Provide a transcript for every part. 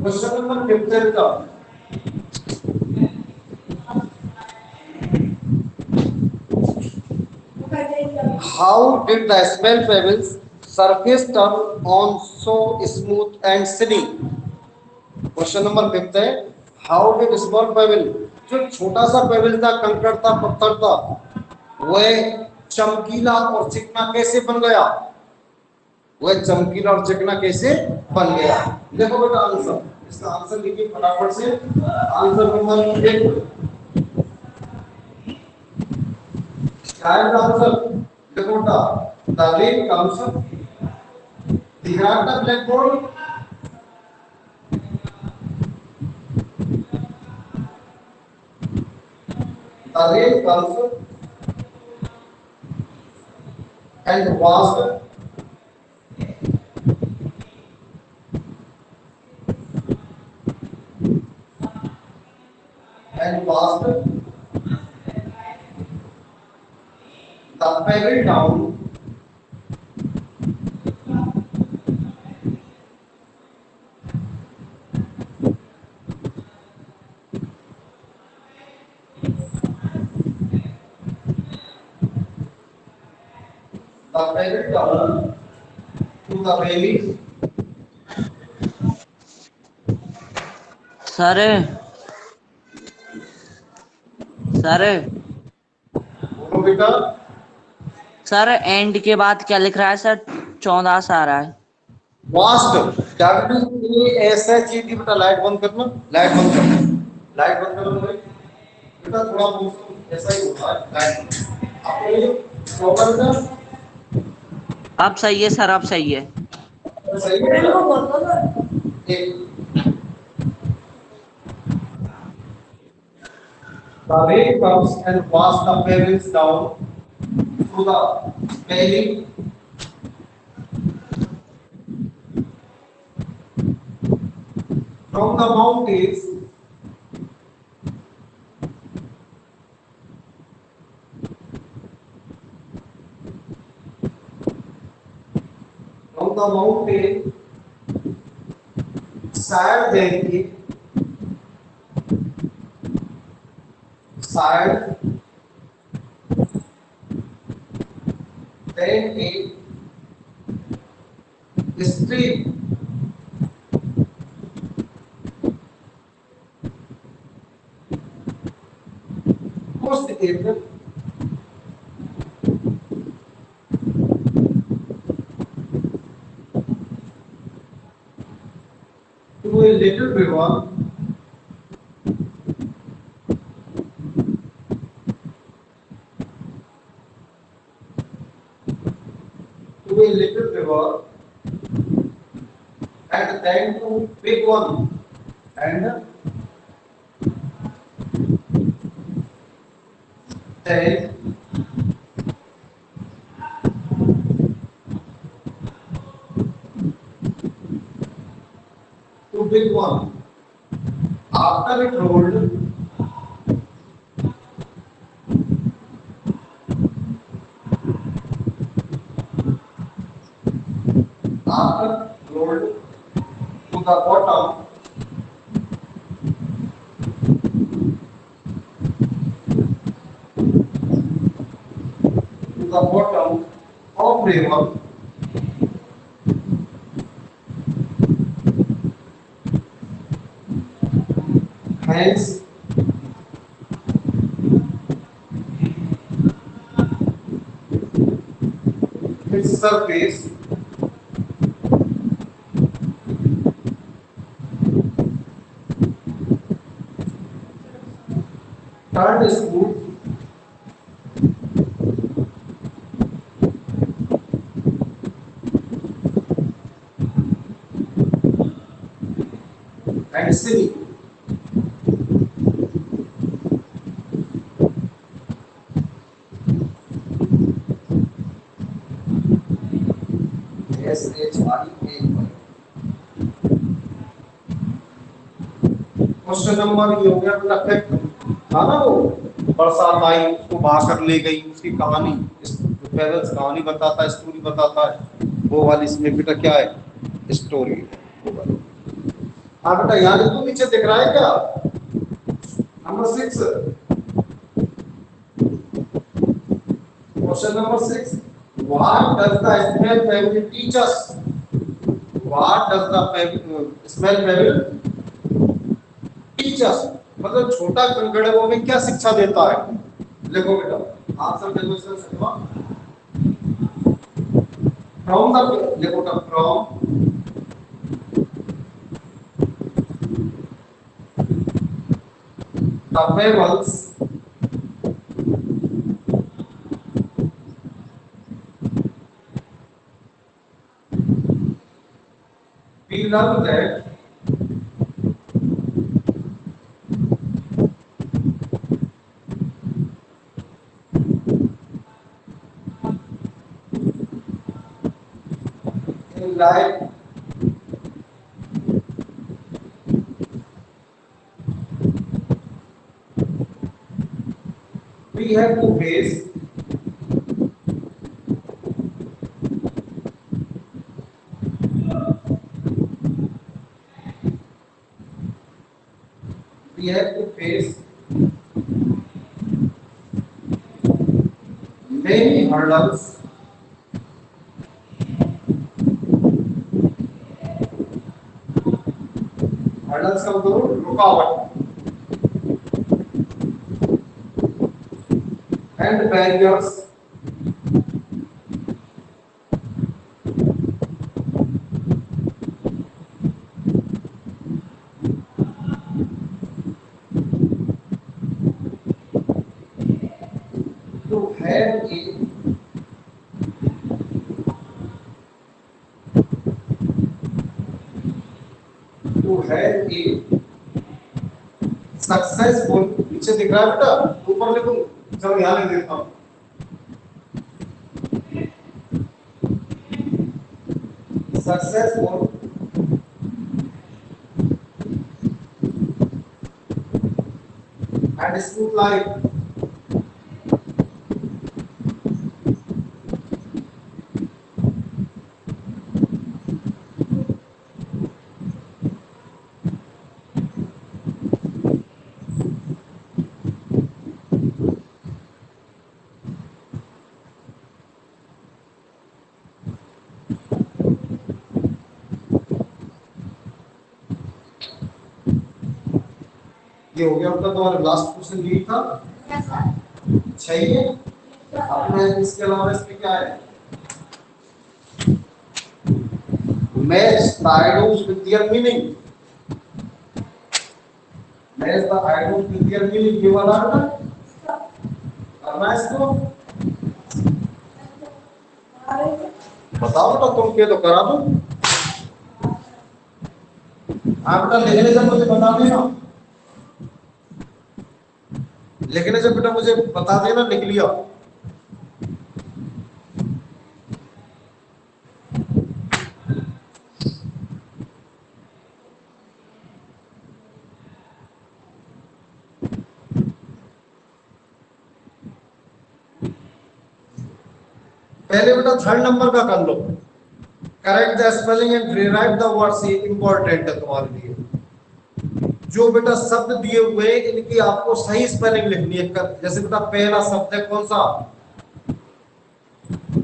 Question number 15 का how did the small pebbles surface turn on so smooth and shiny? Question number 5 है how did small payable, जो छोटा सा payable था, कंकड़ था, पत्थर था, वह चमकीला और चिकना कैसे बन गया? वह चमकीला और चिकना कैसे बन गया? देखो बेटा आंसर, इसका आंसर लिखिए फटाफट से। आंसर नंबर 1 क्या है आंसर? देखो बेटा, the rain comes behind the black board, the rain comes and washed and washed the pebble down the pebble down to the valley। Sir sir बोलो बेटा। सर एंड के बाद क्या लिख रहा है सर? 14 सा आ रहा है। वास्ट WASHED बेटा, लाइट बंद करना, लाइट बंद करना, लाइट बंद करना भाई बेटा, थोड़ा बहुत ऐसा ही होता है लाइट। आपको ये होगा बेटा, अब सही है सर, अब सही है। सही है बेटा। एक the rain comes and wash the pebbles down to the valley from the mountains, from the mountain side, side then a stream pushed it to a little river to a little river and then to big one and then to big one. After it rolled, after rolled to the bottom, to the bottom of river, hence its surface turned smooth and silly। Question number ये हो गया बेटा fifth, था ना वो बरसात आई उसको बहा कर ले गई, उसकी कहानी इस फेबल्स कहानी बताता है, स्टोरी बताता है, वो वाली इसमें बेटा क्या है, स्टोरी है वो वाली। हाँ बेटा यहाँ देखो नीचे दिख रहा है क्या, number 6, question number 6, what does the smell family teach us, what does the smell family teach us, मतलब छोटा गणगणों में क्या शिक्षा देता है। देखो बेटा आप सब देखो इसका शब्द फ्रॉम द, देखो बेटा from the fables we learn that in life we have to face we have to face many hurdles hurdles का मतलब रुकावट and barriers to have a successful, नीचे दिख रहा है बेटा, ऊपर लिखूं, चलो यहाँ लिख देता हूँ, सक्सेसफुल एंड स्मूथ लाइफ, ये हो गया मतलब तुम्हारा लास्ट क्वेश्चन यही था, सही है। अपने इसके अलावा इसमें क्या है, match the ideals with their meaning, match the ideals with their meaning, ये वाला है ना, करना है इसको, बताओ बेटा तुम के तो करा दो, हाँ बेटा लिखने से मुझे बता देना, लिखने से बेटा मुझे बता देना, लिख लिया। पहले बेटा थर्ड नंबर का कर लो, correct the spelling and rewrite the words, ये इंपॉर्टेंट है तुम्हारे लिए। जो बेटा शब्द दिए हुए इनकी आपको सही स्पेलिंग लिखनी है। जैसे बेटा पहला शब्द है कौन सा,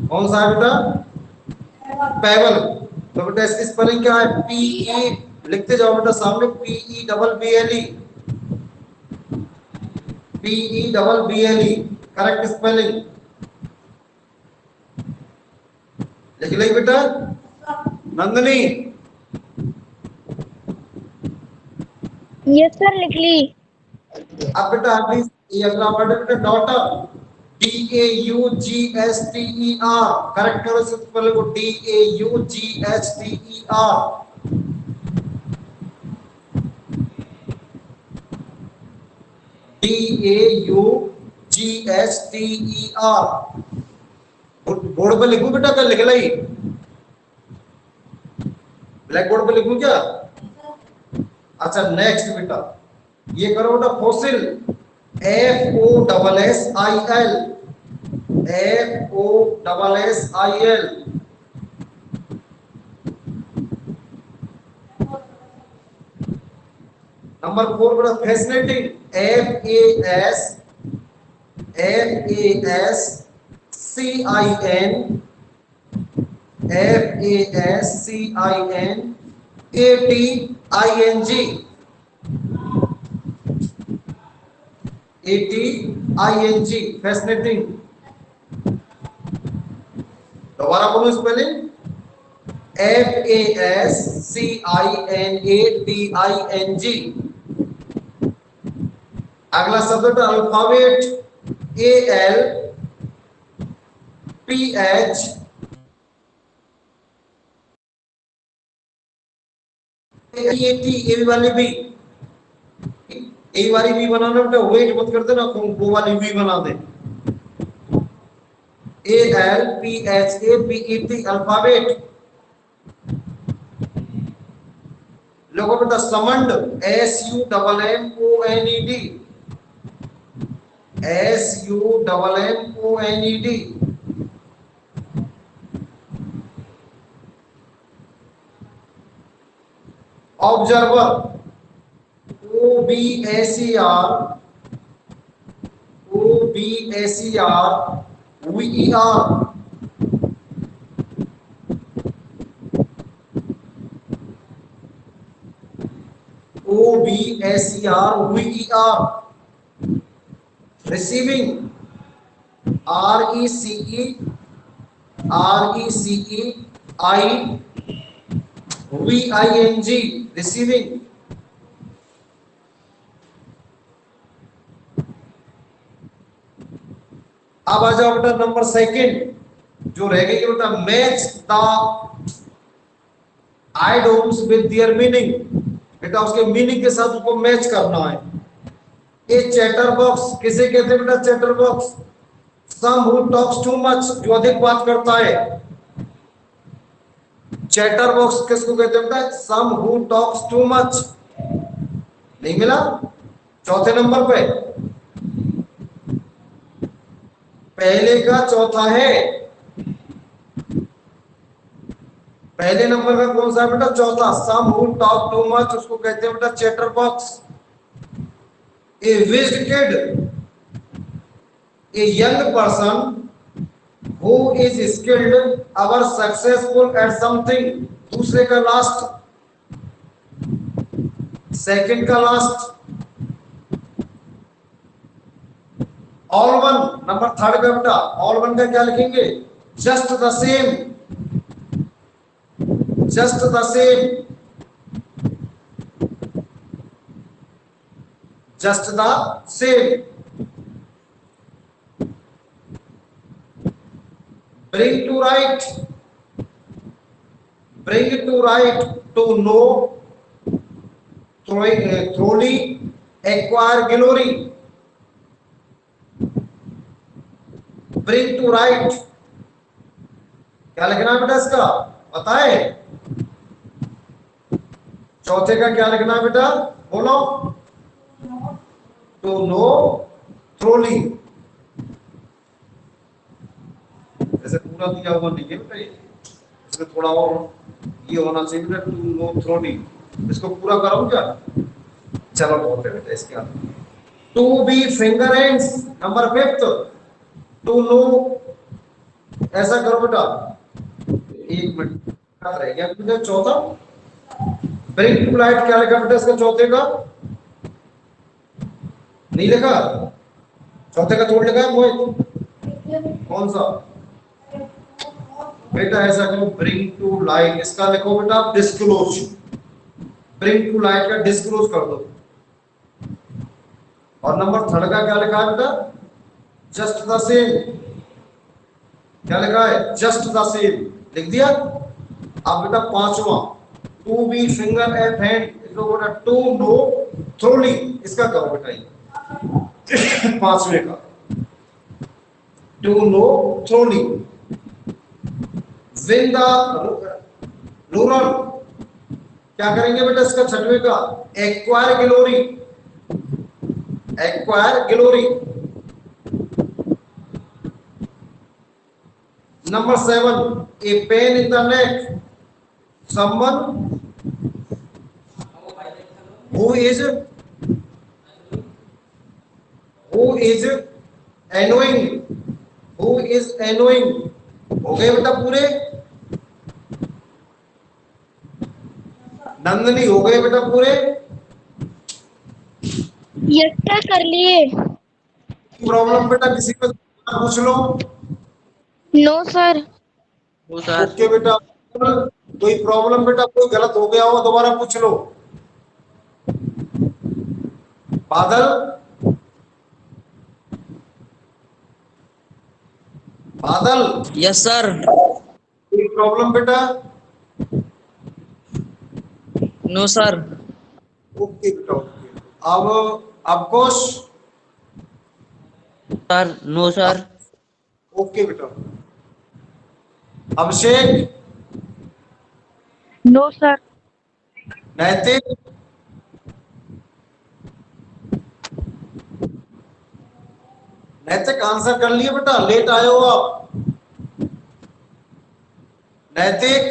कौन सा है बेटा, पेबल, तो बेटा इसकी स्पेलिंग क्या है, पी ई, लिखते जाओ बेटा सामने, P E double B L E, P E double B L E, correct spelling लिख ली बेटा नंदनी, यस सर लिख ली। अब बेटा अगली ये अगला वर्ड है बेटा daughter, D A you G S T E R, correct करो सबसे पहले को, D A you ji H T E R, D A you ji H T E R, board पे लिखूं बेटा, क्या लिख ली, ब्लैक बोर्ड पे लिखूं क्या, अच्छा नेक्स्ट बेटा ये करो बेटा fossil, F O double S I L, FOSSIL. Number 4 बड़ा फैसिनेटिंग, FASCIN, ATING, फैसिनेटिंग। दोबारा बोलो स्पेलिंग, FASCINATING। अगला शब्द है अल्फाबेट, ALPH वाली भी, ए वाली भी बनाना बेटा, वेट मत कर देना, वो वाली भी बना दे। ALPHAPET alphabet. लोगों बेटा summoned, SUMMONED। Observer, OBSER receiving, RECEIVING receiving. अब आ जाओ बेटा नंबर सेकंड जो रह गई बेटा, match the idioms with their meaning. बेटा उसके मीनिंग के साथ उसको मैच करना है। ए चैटर बॉक्स किसे कहते हैं बेटा? Chatter box, some who talks too much, जो अधिक बात करता है। चैटर बॉक्स किसको कहते हैं बेटा? Some who talks too much. नहीं मिला? चौथे नंबर पे, पहले का चौथा है, पहले नंबर का कौन सा है बेटा? चौथा, some who talk too much, उसको कहते हैं बेटा chatter box. A whiz kid, a young person who is skilled और सक्सेसफुल एट समथिंग। दूसरे का लास्ट, सेकंड का last. All one number third का बेटा, ऑल वन का क्या लिखेंगे? Just the same, just the same, just the same. bring to right, bring to right, to know, thoroughly, acquire glory। bring to right क्या लिखना है बेटा इसका? बताए। चौथे का क्या लिखना है बेटा? बोलो। to know thoroughly, ऐसे पूरा दिया हुआ नहीं है बेटा, इसमें थोड़ा और ये होना चाहिए बेटा, टू नो थ्रोली। इसको पूरा कराऊं क्या? चलो बहुत है बेटा। इसके बाद to be finger ends number fifth, to know, ऐसा करो बेटा। एक मिनट रह गया बेटा चौथा। ब्रिंग टू लाइट क्या लिखा बेटा इसका चौथे का? नहीं लिखा? चौथे का तोड़ लिखा है मोहित? कौन सा बेटा? ऐसा करो, ब्रिंग टू लाइट, इसका लिखो बेटा डिस्क्लोज। ब्रिंग टू लाइट का डिस्क्लोज कर दो। और नंबर थर्ड का क्या लिखा है बेटा? Just the same. क्या लिखा है? जस्ट द सेम लिख दिया। अब बेटा पांचवा, to be finger at hand, इसको बेटा टू नो थ्रोली, इसका करो बेटा ये पांचवे का, to know thoroughly. Win the laurels क्या करेंगे बेटा इसका छठवें का? Acquire glory, acquire glory. Number 7, a pain in the neck. Someone who is annoying. Who is annoying? हो गए बेटा पूरे? नंदनी हो गए बेटा पूरे? यस सर कर लिए। प्रॉब्लम बेटा किसी को पूछ लो। No sir. वो सर। ओके बेटा, कोई प्रॉब्लम बेटा, कोई गलत हो गया हो दोबारा पूछ लो। Badal, Badal, yes sir. कोई प्रॉब्लम बेटा? No sir. ओके बेटा, ओके। अब of course, sir no sir. Okay बेटा। Abhishek, no sir. Naitik, Naitik answer कर लिए बेटा, लेट आए हो आप। नैतिक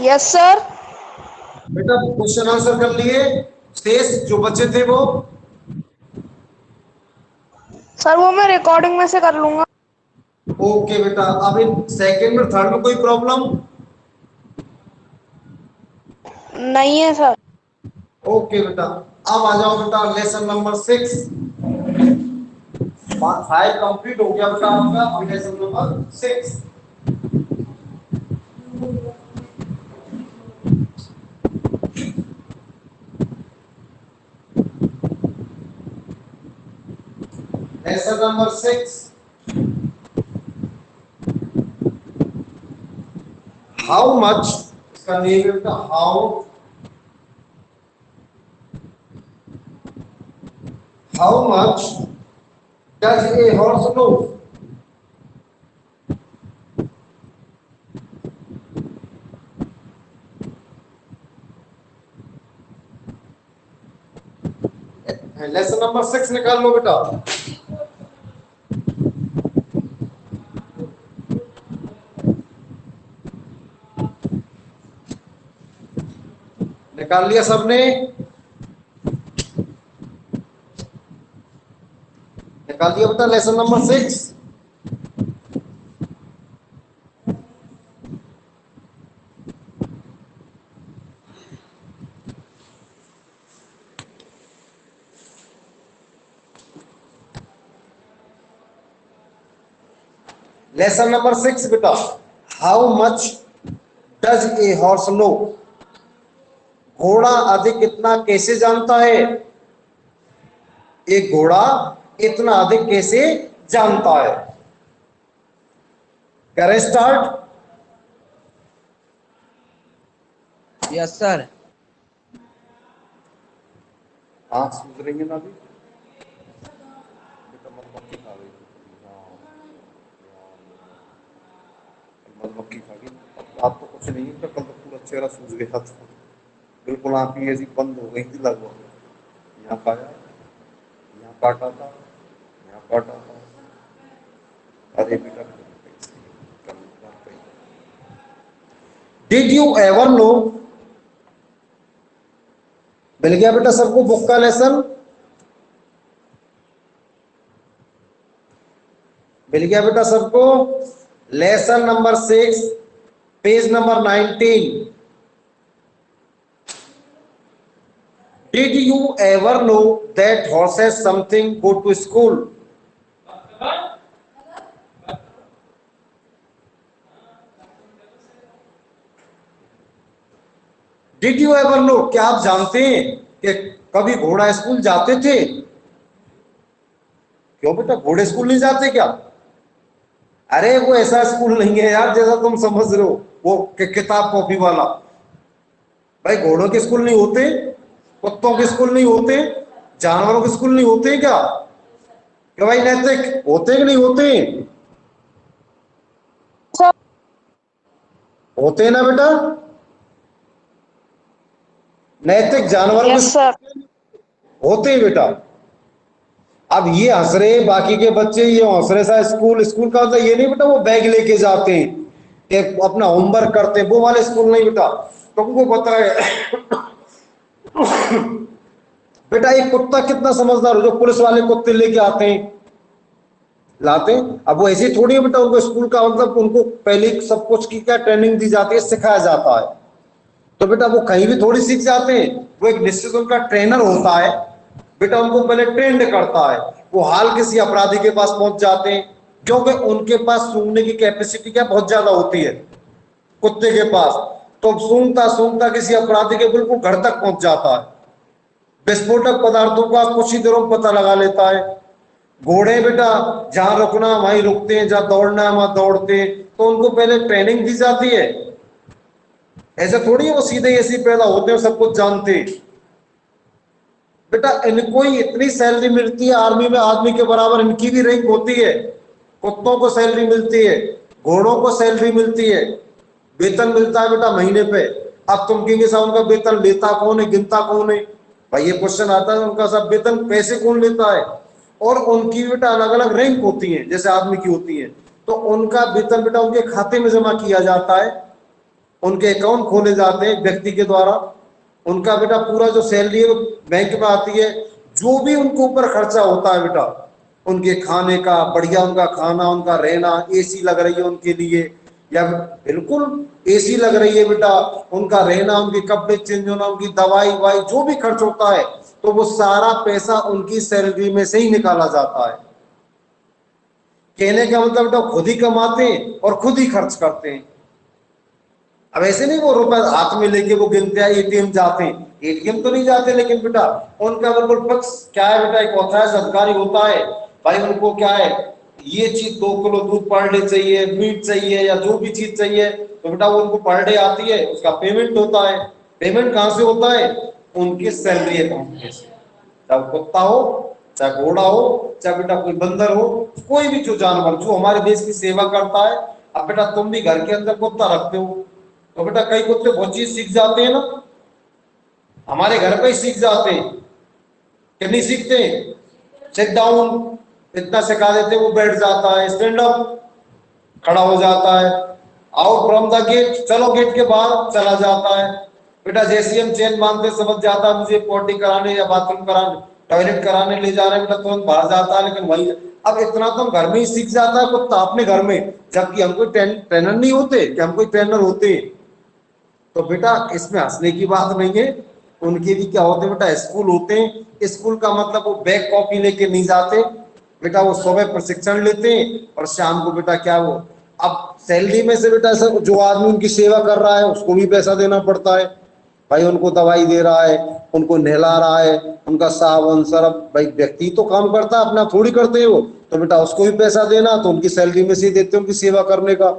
यस सर। बेटा क्वेश्चन आंसर कर लिए, शेष जो बचे थे वो? सर वो मैं रिकॉर्डिंग में से कर लूंगा। ओके बेटा। अब इन सेकंड में थर्ड में कोई प्रॉब्लम? नहीं है सर। ओके बेटा। अब आ जाओ बेटा लेसन नंबर 6। 5 कंप्लीट हो गया बेटा आपका। अब lesson number 6। Lesson number 6, how much, इसका नेम है बेटा how much does a horse know? Lesson number 6 निकाल लो बेटा। निकाल लिया सबने? निकाल दिया बेटा लेसन नंबर 6? लेसन नंबर 6 बेटा, how much does a horse know? घोड़ा अधिक इतना कैसे जानता है? एक घोड़ा इतना अधिक कैसे जानता है? करें स्टार्ट? Yes sir. हाँ सुधरेंगे ना अभी? बेटा मधुमक्खी खा गई। हाँ, मधुमक्खी खा गई। अब तो कुछ नहीं है, कल तो पूरा चेहरा सूज गया था, बिल्कुल आंखें ऐसी बंद हो गई थी लगभग। यहाँ खाया, यहाँ काटा था, यहाँ काटा था। अरे बेटा, डिड यू एवर नो? मिल गया बेटा सबको बुक का लेसन? मिल गया बेटा सबको? Lesson number 6, page number 19। Did you ever know that horses something go to school? Did you ever know? क्या आप जानते हैं कि कभी घोड़ा स्कूल जाते थे? क्यों बेटा, घोड़े स्कूल नहीं जाते क्या? अरे वो ऐसा स्कूल नहीं है यार जैसा तुम समझ रहे हो, वो किताब कॉपी वाला। भाई घोड़ों के स्कूल नहीं होते, कुत्तों के स्कूल नहीं होते, जानवरों के स्कूल नहीं होते क्या? क्या भाई नैतिक, होते कि नहीं होते? सर। होते हैं ना बेटा? नैतिक जानवरों यस के सर। होते हैं बेटा। अब ये हंस रहे, बाकी के बच्चे ये हंस रहे, सा स्कूल स्कूल का होता है ये नहीं बेटा वो बैग लेके जाते हैं, एक अपना होमवर्क करते हैं, वो वाले स्कूल नहीं बेटा। तुमको पता है बेटा एक कुत्ता कितना समझदार हो, जो पुलिस वाले कुत्ते लेके आते हैं, लाते हैं, अब वो ऐसे थोड़ी है बेटा, उनको स्कूल का मतलब उनको पहले सब कुछ की क्या ट्रेनिंग दी जाती है, सिखाया जाता है। तो बेटा वो कहीं भी थोड़ी सीख जाते हैं, वो एक निश्चित उनका ट्रेनर होता है बेटा, उनको पहले ट्रेंड करता है। वो हाल किसी अपराधी के पास पहुंच जाते हैं, क्योंकि उनके पास सूंघने की कैपेसिटी क्या बहुत ज्यादा होती है कुत्ते के पास, तो सूंघता सूंघता किसी अपराधी के बिल्कुल घर तक पहुंच जाता है, विस्फोटक पदार्थों का कुछ ही देरों में पता लगा लेता है। घोड़े बेटा जहां रुकना वहीं रुकते हैं, जहां दौड़ना है वहां दौड़ते हैं, तो उनको पहले ट्रेनिंग दी जाती है। ऐसा थोड़ी है वो सीधे ऐसे पैदा होते हैं सब कुछ जानते हैं। बेटा इनको ही इतनी सैलरी मिलती है आर्मी में, आदमी के बराबर इनकी भी रैंक होती है। कुत्तों को सैलरी मिलती है, घोड़ों को सैलरी मिलती है, वेतन मिलता है बेटा महीने पे। अब तुम कहेंगे साहब उनका वेतन लेता कौन है, गिनता कौन है, भाई ये क्वेश्चन आता है, उनका सब वेतन पैसे कौन लेता है। और उनकी बेटा अलग अलग रैंक होती है जैसे आदमी की होती है, तो उनका वेतन बेटा उनके खाते में जमा किया जाता है, उनके अकाउंट खोले जाते हैं व्यक्ति के द्वारा। उनका बेटा पूरा जो सैलरी है वो बैंक में आती है। जो भी उनके ऊपर खर्चा होता है बेटा, उनके खाने का बढ़िया, उनका खाना, उनका रहना, एसी लग रही है उनके लिए या बिल्कुल एसी लग रही है बेटा, उनका रहना, उनके कपड़े चेंज होना, उनकी दवाई वाई जो भी खर्च होता है, तो वो सारा पैसा उनकी सैलरी में से ही निकाला जाता है। कहने का मतलब बेटा खुद ही कमाते हैं और खुद ही खर्च करते हैं। अब ऐसे नहीं वो रुपए हाथ में लेके वो गिनते हैं, एटीएम जाते हैं, एटीएम तो नहीं जाते, लेकिन बेटा उनका बिल्कुल फिक्स क्या है बेटा, एक ऑथराइज्ड अधिकारी होता है भाई, उनको क्या है ये चीज 2 किलो दूध पर डे चाहिए, मीट चाहिए या जो भी चीज चाहिए, तो बेटा वो उनको पर डे आती है, उसका पेमेंट होता है। पेमेंट कहाँ से होता है, उनके सैलरी अकाउंट में से। चाहे कुत्ता हो, चाहे घोड़ा हो, चाहे बेटा कोई बंदर हो, कोई भी जो जानवर जो हमारे देश की सेवा करता है। अब बेटा तुम भी घर के अंदर कुत्ता रखते हो, तो बेटा कई कुत्ते बहुत चीज सीख जाते हैं ना, हमारे घर पे ही सीख जाते हैं कि नहीं सीखते। सिट डाउन इतना सिखा देते वो बैठ जाता है, स्टैंड अप खड़ा हो जाता है, आउट फ्रॉम द गेट चलो गेट के बाहर चला जाता है। बेटा जैसे हम चेन बांधते समझ जाता है मुझे पोटी कराने या बाथरूम कराने, टॉयलेट कराने ले जा रहे हैं, बेटा तुरंत बाहर जाता है, लेकिन वही अब इतना तो हम घर में ही सीख जाता है कुत्ता अपने घर में, जबकि हम कोई ट्रेनर नहीं होते, कि हम कोई ट्रेनर होते। तो बेटा इसमें हंसने की बात नहीं है, उनके भी क्या होते हैं बेटा स्कूल होते हैं। स्कूल का मतलब वो बैग कॉपी लेके नहीं जाते बेटा, वो सुबह प्रशिक्षण लेते हैं और शाम को बेटा क्या वो अब सैलरी में से बेटा सब जो आदमी उनकी सेवा कर रहा है उसको भी पैसा देना पड़ता है भाई, उनको दवाई दे रहा है, उनको नहला रहा है, उनका साबुन सरफ, भाई व्यक्ति तो काम करता है अपना थोड़ी करते हैं वो, तो बेटा उसको भी पैसा देना, तो उनकी सैलरी में से ही देते हैं उनकी सेवा करने का।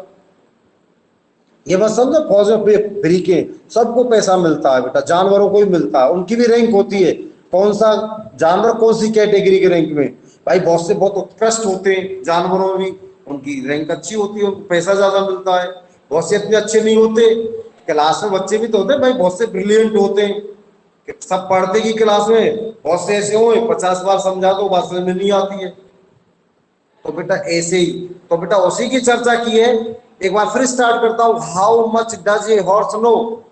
ये बस समझो फौज में फ्री के सबको पैसा मिलता है बेटा, जानवरों को भी मिलता है, उनकी भी रैंक होती है, कौन सा जानवर कौन सी कैटेगरी के रैंक में, भाई बहुत से बहुत उत्कृष्ट होते हैं जानवरों में भी उनकी रैंक अच्छी होती है, उनको पैसा ज्यादा मिलता है। बहुत से इतने अच्छे नहीं होते, क्लास में बच्चे भी तो होते हैं भाई, बहुत से ब्रिलियंट होते हैं कि सब पढ़ते की क्लास में, बहुत से ऐसे हुए 50 बार समझा दो बात समझ में नहीं आती है। तो बेटा ऐसे ही, तो बेटा उसी की चर्चा की है। एक बार फिर स्टार्ट करता हूं, how much does a horse know,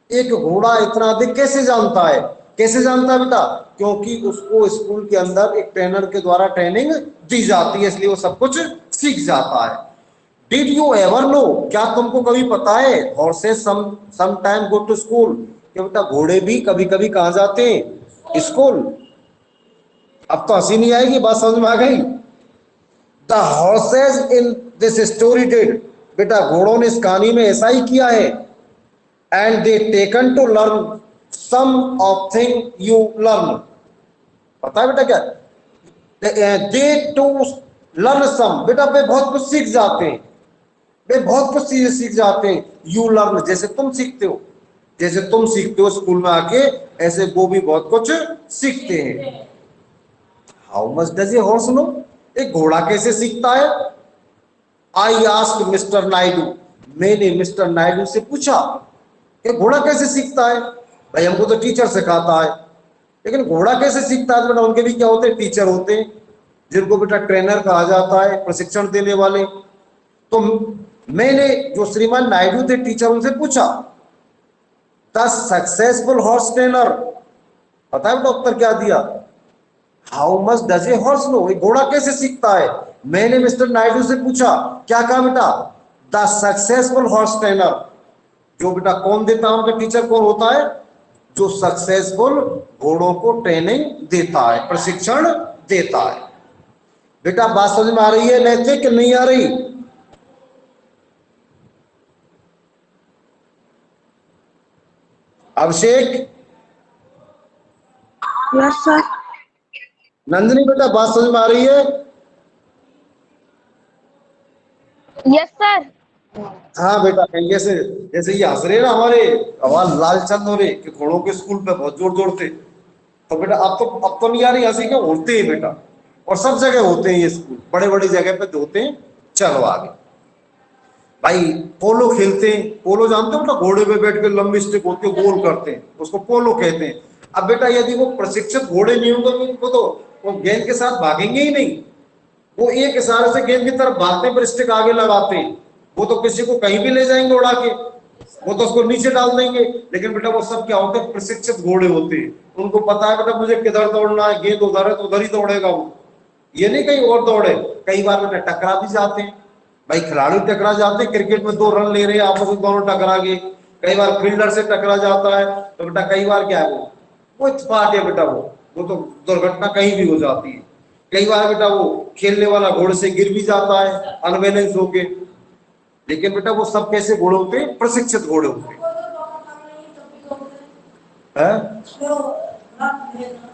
एक घोड़ा इतना अधिक कैसे जानता है, कैसे जानता है बेटा, क्योंकि उसको स्कूल के अंदर एक ट्रेनर के द्वारा ट्रेनिंग दी जाती है, इसलिए वो सब कुछ सीख जाता है। डिड यू एवर नो, क्या तुमको कभी पता है, horses some time go to school, कि बेटा घोड़े भी कभी कभी कहां जाते हैं, स्कूल। अब तो हंसी नहीं आएगी, बात समझ में आ गई। The horses in this story did, बेटा घोड़ों ने इस कहानी में ऐसा ही किया है। And they taken to learn some of thing you learn, पता है बेटा क्या, दे टू लर्न सम, बेटा वे बहुत कुछ सीख जाते हैं, वे बहुत कुछ चीजें सीख जाते हैं, यू लर्न जैसे तुम सीखते हो, जैसे तुम सीखते हो स्कूल में आके, ऐसे वो भी बहुत कुछ सीखते हैं। How much does a horse know, एक घोड़ा कैसे सीखता है। आई आस्क्ड मिस्टर नायडू, मैंने मिस्टर नायडू से पूछा कि घोड़ा कैसे सीखता है, भाई हमको तो टीचर सिखाता है, लेकिन घोड़ा कैसे सीखता है। तो बेटा उनके भी क्या होते हैं, टीचर होते हैं, जिनको बेटा ट्रेनर कहा जाता है, प्रशिक्षण देने वाले। तो मैंने जो श्रीमान नायडू थे टीचर, उनसे पूछा द सक्सेसफुल हॉर्स ट्रेनर, पता है बेटा उत्तर क्या दिया? How much does a horse know, घोड़ा कैसे सीखता है? मैंने मिस्टर नायडू से पूछा, क्या कहा बेटा? The successful horse trainer. जो बेटा कौन देता है उनका टीचर, कौन होता है? जो सक्सेसफुल घोड़ों को ट्रेनिंग देता है, प्रशिक्षण देता है। बेटा बात समझ में आ रही है नैतिक कि नहीं आ रही? अभिषेक, यस सर। नंदिनी बेटा बात समझ में आ रही है? Yes sir. हाँ बेटा, कहीं जैसे जैसे ये हंस रहे ना हमारे आवाज लालचंद हो रहे कि घोड़ों के स्कूल पे बहुत जोर जोर थे। तो बेटा अब तो नहीं आ रही हंसी, क्यों? होते हैं बेटा, और सब जगह होते हैं ये स्कूल, बड़े बड़ी जगह पे होते हैं। चलो आगे भाई, पोलो खेलते हैं। पोलो जानते हो बेटा? घोड़े पे बैठ के लंबी स्टिक होती है, गोल करते हैं, उसको पोलो कहते हैं। अब बेटा यदि वो प्रशिक्षित घोड़े नहीं होंगे तो उनको तो वो गेंद के साथ भागेंगे ही नहीं। वो एक इशारे से गेंद की तरफ भागते हैं, पर स्टिक आगे लगाते हैं। वो तो किसी को कहीं भी ले जाएंगे उड़ा के, वो तो उसको नीचे डाल देंगे। लेकिन बेटा वो सब क्या होते हैं? प्रशिक्षित घोड़े होते हैं। उनको पता है बेटा मुझे किधर दौड़ना है, गेंद उधर है तो उधर ही दौड़ेगा वो, ये नहीं कहीं और दौड़े। कई बार बेटा टकरा भी जाते हैं भाई, खिलाड़ी टकरा जाते हैं। क्रिकेट में 2 रन ले रहे हैं, आपस में दोनों टकरा गए। कई बार फील्डर से टकरा जाता है। तो बेटा कई बार क्या है, वो इत्तेफाक है बेटा, वो तो दुर्घटना कहीं भी हो जाती है। कई बार बेटा वो खेलने वाला घोड़े से गिर भी जाता है अनबैलेंस होके। लेकिन बेटा वो सब कैसे घोड़े होते हैं? प्रशिक्षित घोड़े होते हैं।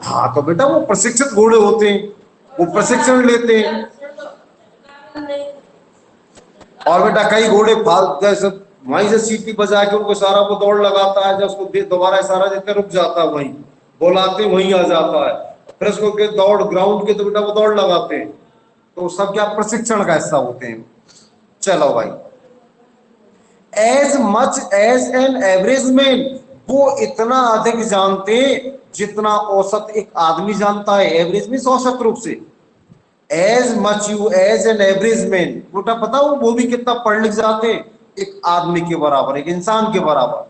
हाँ तो बेटा वो प्रशिक्षित घोड़े होते हैं, वो प्रशिक्षण लेते हैं। और बेटा कई घोड़े जैसे वहीं से सीटी बजा के उनको सारा वो दौड़ लगाता है, जब उसको दोबारा इशारा देते रुक जाता है, वहीं बुलाते वहीं आ जाता है। फिर उसको के दौड़ ग्राउंड के, तो बेटा वो दौड़ लगाते हैं। तो सब क्या प्रशिक्षण का हिस्सा होते हैं। चलो भाई, as much as an average man, वो इतना अधिक जानते जितना औसत एक आदमी जानता है। एवरेज मींस औसत रूप से। As much you as an average man, बेटा पता वो भी कितना पढ़ लिख जाते? एक आदमी के बराबर, एक इंसान के बराबर।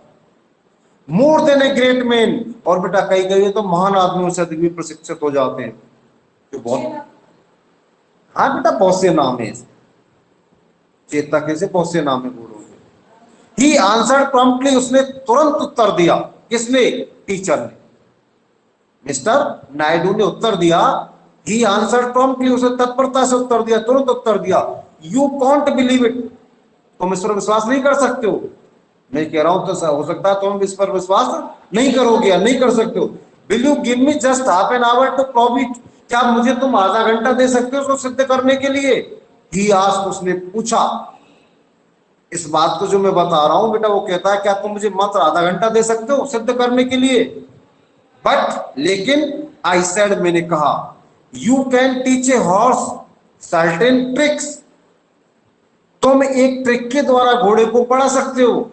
More than a great man, और बेटा कई कई तो महान आदमियों से अधिक भी प्रशिक्षित हो जाते हैं। जो बहुत, हाँ बेटा बहुत से नाम है, चेतक ऐसे बहुत से नाम है घोड़ों के। ही आंसर्ड प्रॉम्प्टली, उसने तुरंत उत्तर दिया। किसने? टीचर ने, मिस्टर नायडू ने उत्तर दिया। ही आंसर्ड प्रॉम्प्टली, उसने तत्परता से उत्तर दिया, तुरंत उत्तर दिया। यू कॉन्ट बिलीव इट, तुम इस पर विश्वास नहीं कर सकते हो। मैं कह रहा हूं तो हो सकता है तुम इस पर विश्वास नहीं करोगे या नहीं कर सकते हो। Will you give me just half an hour to prove it, क्या मुझे तुम आधा घंटा दे सकते हो उसको सिद्ध करने के लिए? ही आस्क्ड, उसने पूछा। इस बात को जो मैं बता रहा हूं बेटा, वो कहता है क्या तुम मुझे मात्र आधा घंटा दे सकते हो सिद्ध करने के लिए? बट लेकिन आई सेड, मैंने कहा, you can teach a horse certain tricks, तुम एक ट्रिक के द्वारा घोड़े को पढ़ा सकते हो।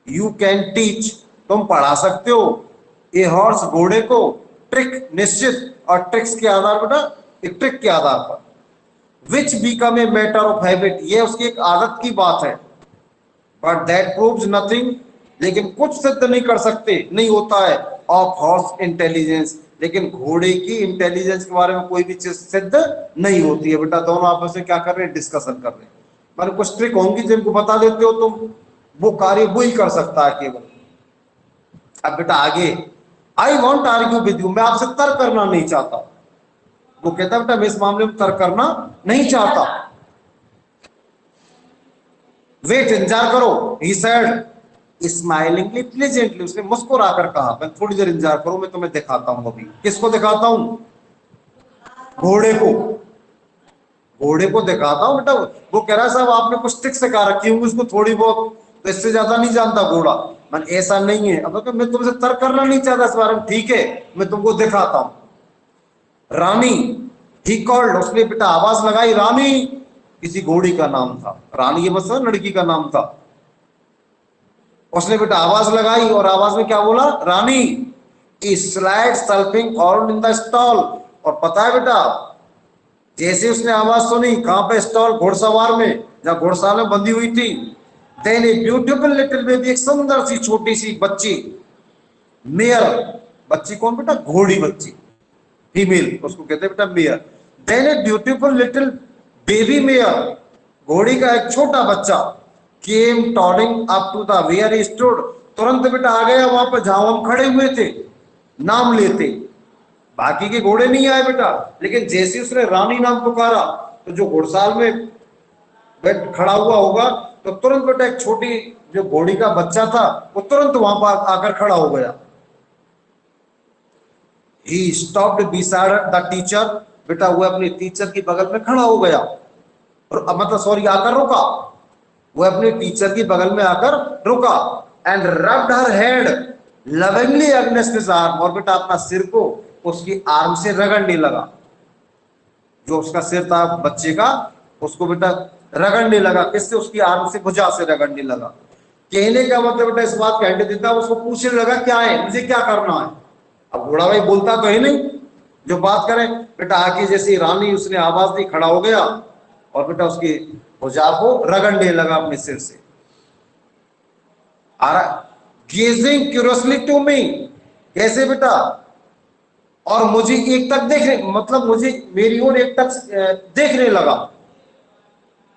यू कैन टीच, तुम पढ़ा सकते हो ए हॉर्स, घोड़े को, ट्रिक, निश्चित, और ट्रिक्स के आधार पर, एक ट्रिक के आधार पर, विच become a matter of habit, ये उसकी एक आदत की बात है। बट दैट प्रूव्स नथिंग, लेकिन कुछ सिद्ध नहीं कर सकते, नहीं होता है, ऑफ हॉर्स इंटेलिजेंस, लेकिन घोड़े की इंटेलिजेंस के बारे में कोई भी चीज सिद्ध नहीं होती है। बेटा दोनों आपस में क्या कर रहे हैं? डिस्कशन कर रहे हैं। मैंने कुछ ट्रिक होंगी जिनको बता देते हो तुम, वो कार्य वो ही कर सकता है केवल। अब बेटा आगे, I want argue with you, मैं आपसे तर्क करना नहीं चाहता। वो कहता बेटा मैं इस मामले में तर्क करना नहीं चाहता। वेट, इंतजार करो, ही सेड स्माइलिंगली प्लीजेंटली, उसने मुस्कुराकर कहा। मैं थोड़ी देर इंतजार करो, मैं तुम्हें दिखाता हूं। अभी किसको दिखाता हूं? घोड़े को, घोड़े को दिखाता हूं बेटा। वो कह रहा है साहब आपने कुछ ट्रिक सिखा रखी होंगी उसको थोड़ी बहुत, तो इससे ज्यादा नहीं जानता घोड़ा। मन ऐसा नहीं है। अब मैं तुमसे तर्क करना नहीं चाहता इस बारे में, ठीक है मैं तुमको दिखाता हूं। रानी, ही कॉल्ड, उसने बेटा आवाज लगाई। रानी किसी घोड़ी का नाम था, रानी ये बस लड़की का नाम था। उसने बेटा आवाज लगाई, और आवाज में क्या बोला? रानी। स्लाइड सल्फिंग और इन द स्टॉल, और पता है बेटा जैसे उसने आवाज सुनी, कहां पे? स्टॉल, घुड़सवार में, जहां घुड़साल में बंधी हुई थी। Then a beautiful little baby, एक सुंदर सी छोटी सी बच्ची, मेयर, बच्ची कौन बेटा? घोड़ी बच्ची, फीमेल, उसको कहते हैं बेटा mare. Then a beautiful little baby mare, घोड़ी का एक छोटा बच्चा, came toddling up to the where he stood, तुरंत बेटा आ गया वहां पर जहां हम खड़े हुए थे, नाम लेते। बाकी के घोड़े नहीं आए बेटा, लेकिन जैसे उसने रानी नाम पुकारा, तो जो घुड़साल में बैठ खड़ा हुआ होगा, तो तुरंत बेटा एक छोटी जो घोड़ी का बच्चा था, वो तुरंत वहां पर आकर खड़ा हो गया। He stopped beside the teacher, बेटा वो अपने टीचर की बगल में खड़ा हो गया, और मतलब सॉरी, आकर रुका। वो अपने टीचर की बगल में आकर रुका। And rubbed her head lovingly against his arm, और बेटा अपना सिर को उसकी आर्म से रगड़ने लगा। जो उसका सिर था बच्चे का, उसको बेटा रगड़ने लगा। किससे? उसकी आर्म से, भुजा से रगड़ने लगा। कहने का मतलब बेटा इस बात का हिंट देता, उसको पूछने लगा क्या है, मुझे क्या करना है। अब घोड़ा भाई बोलता तो है नहीं, जो बात करे बेटा आके जैसी रानी उसने आवाज दी, खड़ा हो गया और बेटा उसकी भुजा को रगड़ने लगा अपने सिर से। गेजिंग क्यूरियसली टू मी, कैसे बेटा? और मुझे एक तक देखने, मतलब मुझे मेरी ओर एक तक देखने लगा।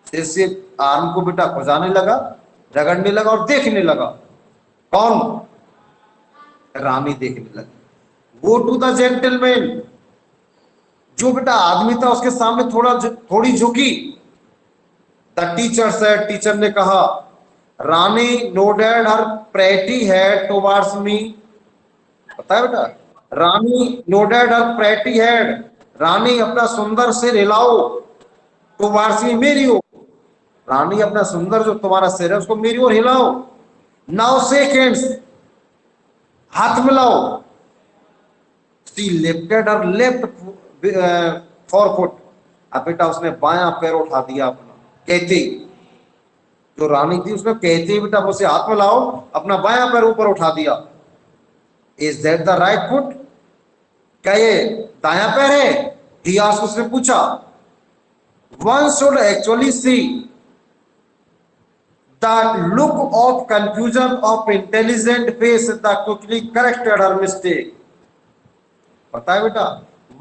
जैसे आर्म को बेटा खुजाने लगा, रगड़ने लगा और देखने लगा। कौन? रानी देखने लगी। गो टू द जेंटलमैन, जो बेटा आदमी था उसके सामने थोड़ी झुकी। द टीचर सेड, टीचर ने कहा। रानी नोडेड हर प्रेटी हेड टुवर्ड्स मी, पता है बेटा? रानी नोडेड हर प्रेटी हेड, रानी अपना सुंदर सिर हिलाओ, टुवर्ड्स मी, मेरी ओर। रानी अपना सुंदर जो तुम्हारा सिर है उसको मेरी ओर हिलाओ। नाउ शेक हैंड्स, हाथ मिलाओ। शी लिफ्टेड हर लेफ्ट फॉरफुट, अब बेटा उसने बायां पैर उठा दिया अपना, कहते, जो रानी थी उसने कहते ही बेटा मुझसे हाथ मिलाओ, अपना बायां पैर ऊपर उठा दिया। Is that the right foot, क्या ये दायां पैर है? ही आस्क्ड, उसने पूछा। One should actually see the look of confusion of intelligent face the quickly corrected her mistake, पता है बेटा?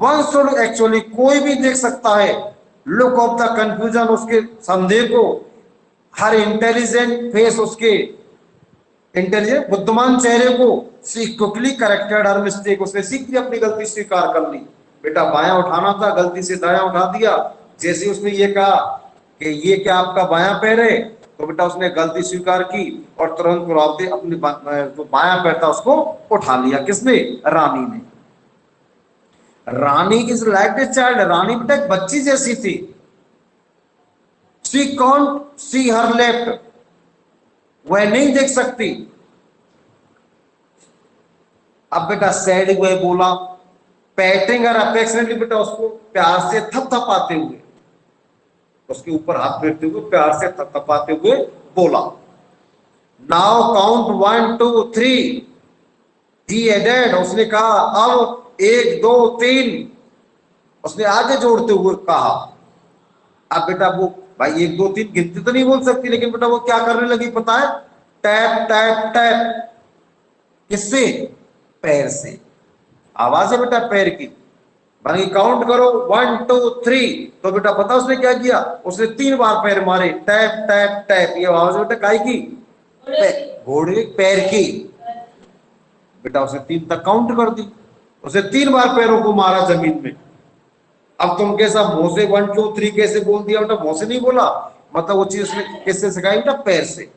वन शुड एक्चुअली, कोई भी देख सकता है, लुक ऑफ द कंफ्यूजन, उसके संदेह को, हर इंटेलिजेंट फेस, उसके इंटेलिजेंट बुद्धिमान चेहरे को, सी क्विकली करेक्टेड हर मिस्टेक, उसने शीघ्र अपनी गलती स्वीकार कर ली। बेटा बायां उठाना था, गलती से दायां उठा दिया। जैसे उसने ये कहा कि ये क्या आपका बायां पैर है, तो बेटा उसने गलती स्वीकार की और तुरंत कुराते अपने जो बायां पैर था उसको उठा लिया। किसने? रानी ने। रानी इज लाइक ए चाइल्ड, रानी बेटा एक बच्ची जैसी थी। She can't see her left, वह नहीं देख सकती। अब बेटा सैड हुए बोला, पैटिंग और अफेक्शनेटली, बेटा उसको प्यार से थपथपाते हुए, उसके ऊपर हाथ फेरते हुए प्यार से थपथपाते हुए बोला। नाउ काउंट 1 2 3, ही एडेड, उसने कहा अब 1 2 3, उसने आगे जोड़ते हुए कहा। अब बेटा वो भाई 1 2 3 गिनती तो नहीं बोल सकती, लेकिन बेटा वो क्या करने लगी पता है? टैप टैप टैप, किससे? पैर से। आवाज है बेटा पैर की। बाकी काउंट करो 1 2 3, तो बेटा पता उसने क्या किया? उसने 3 बार पैर मारे, टैप टैप टैप। ये आवाज बेटा काय की? घोड़े पैर की। बेटा उसने 3 तक काउंट कर दी, उसने 3 बार पैरों को मारा जमीन में। अब तुम कैसा मुंह से 1 2 3 कैसे बोल दिया बेटा? मुंह से नहीं बोला, मतलब वो चीज उसने किससे सिखाई बेटा? पैर से।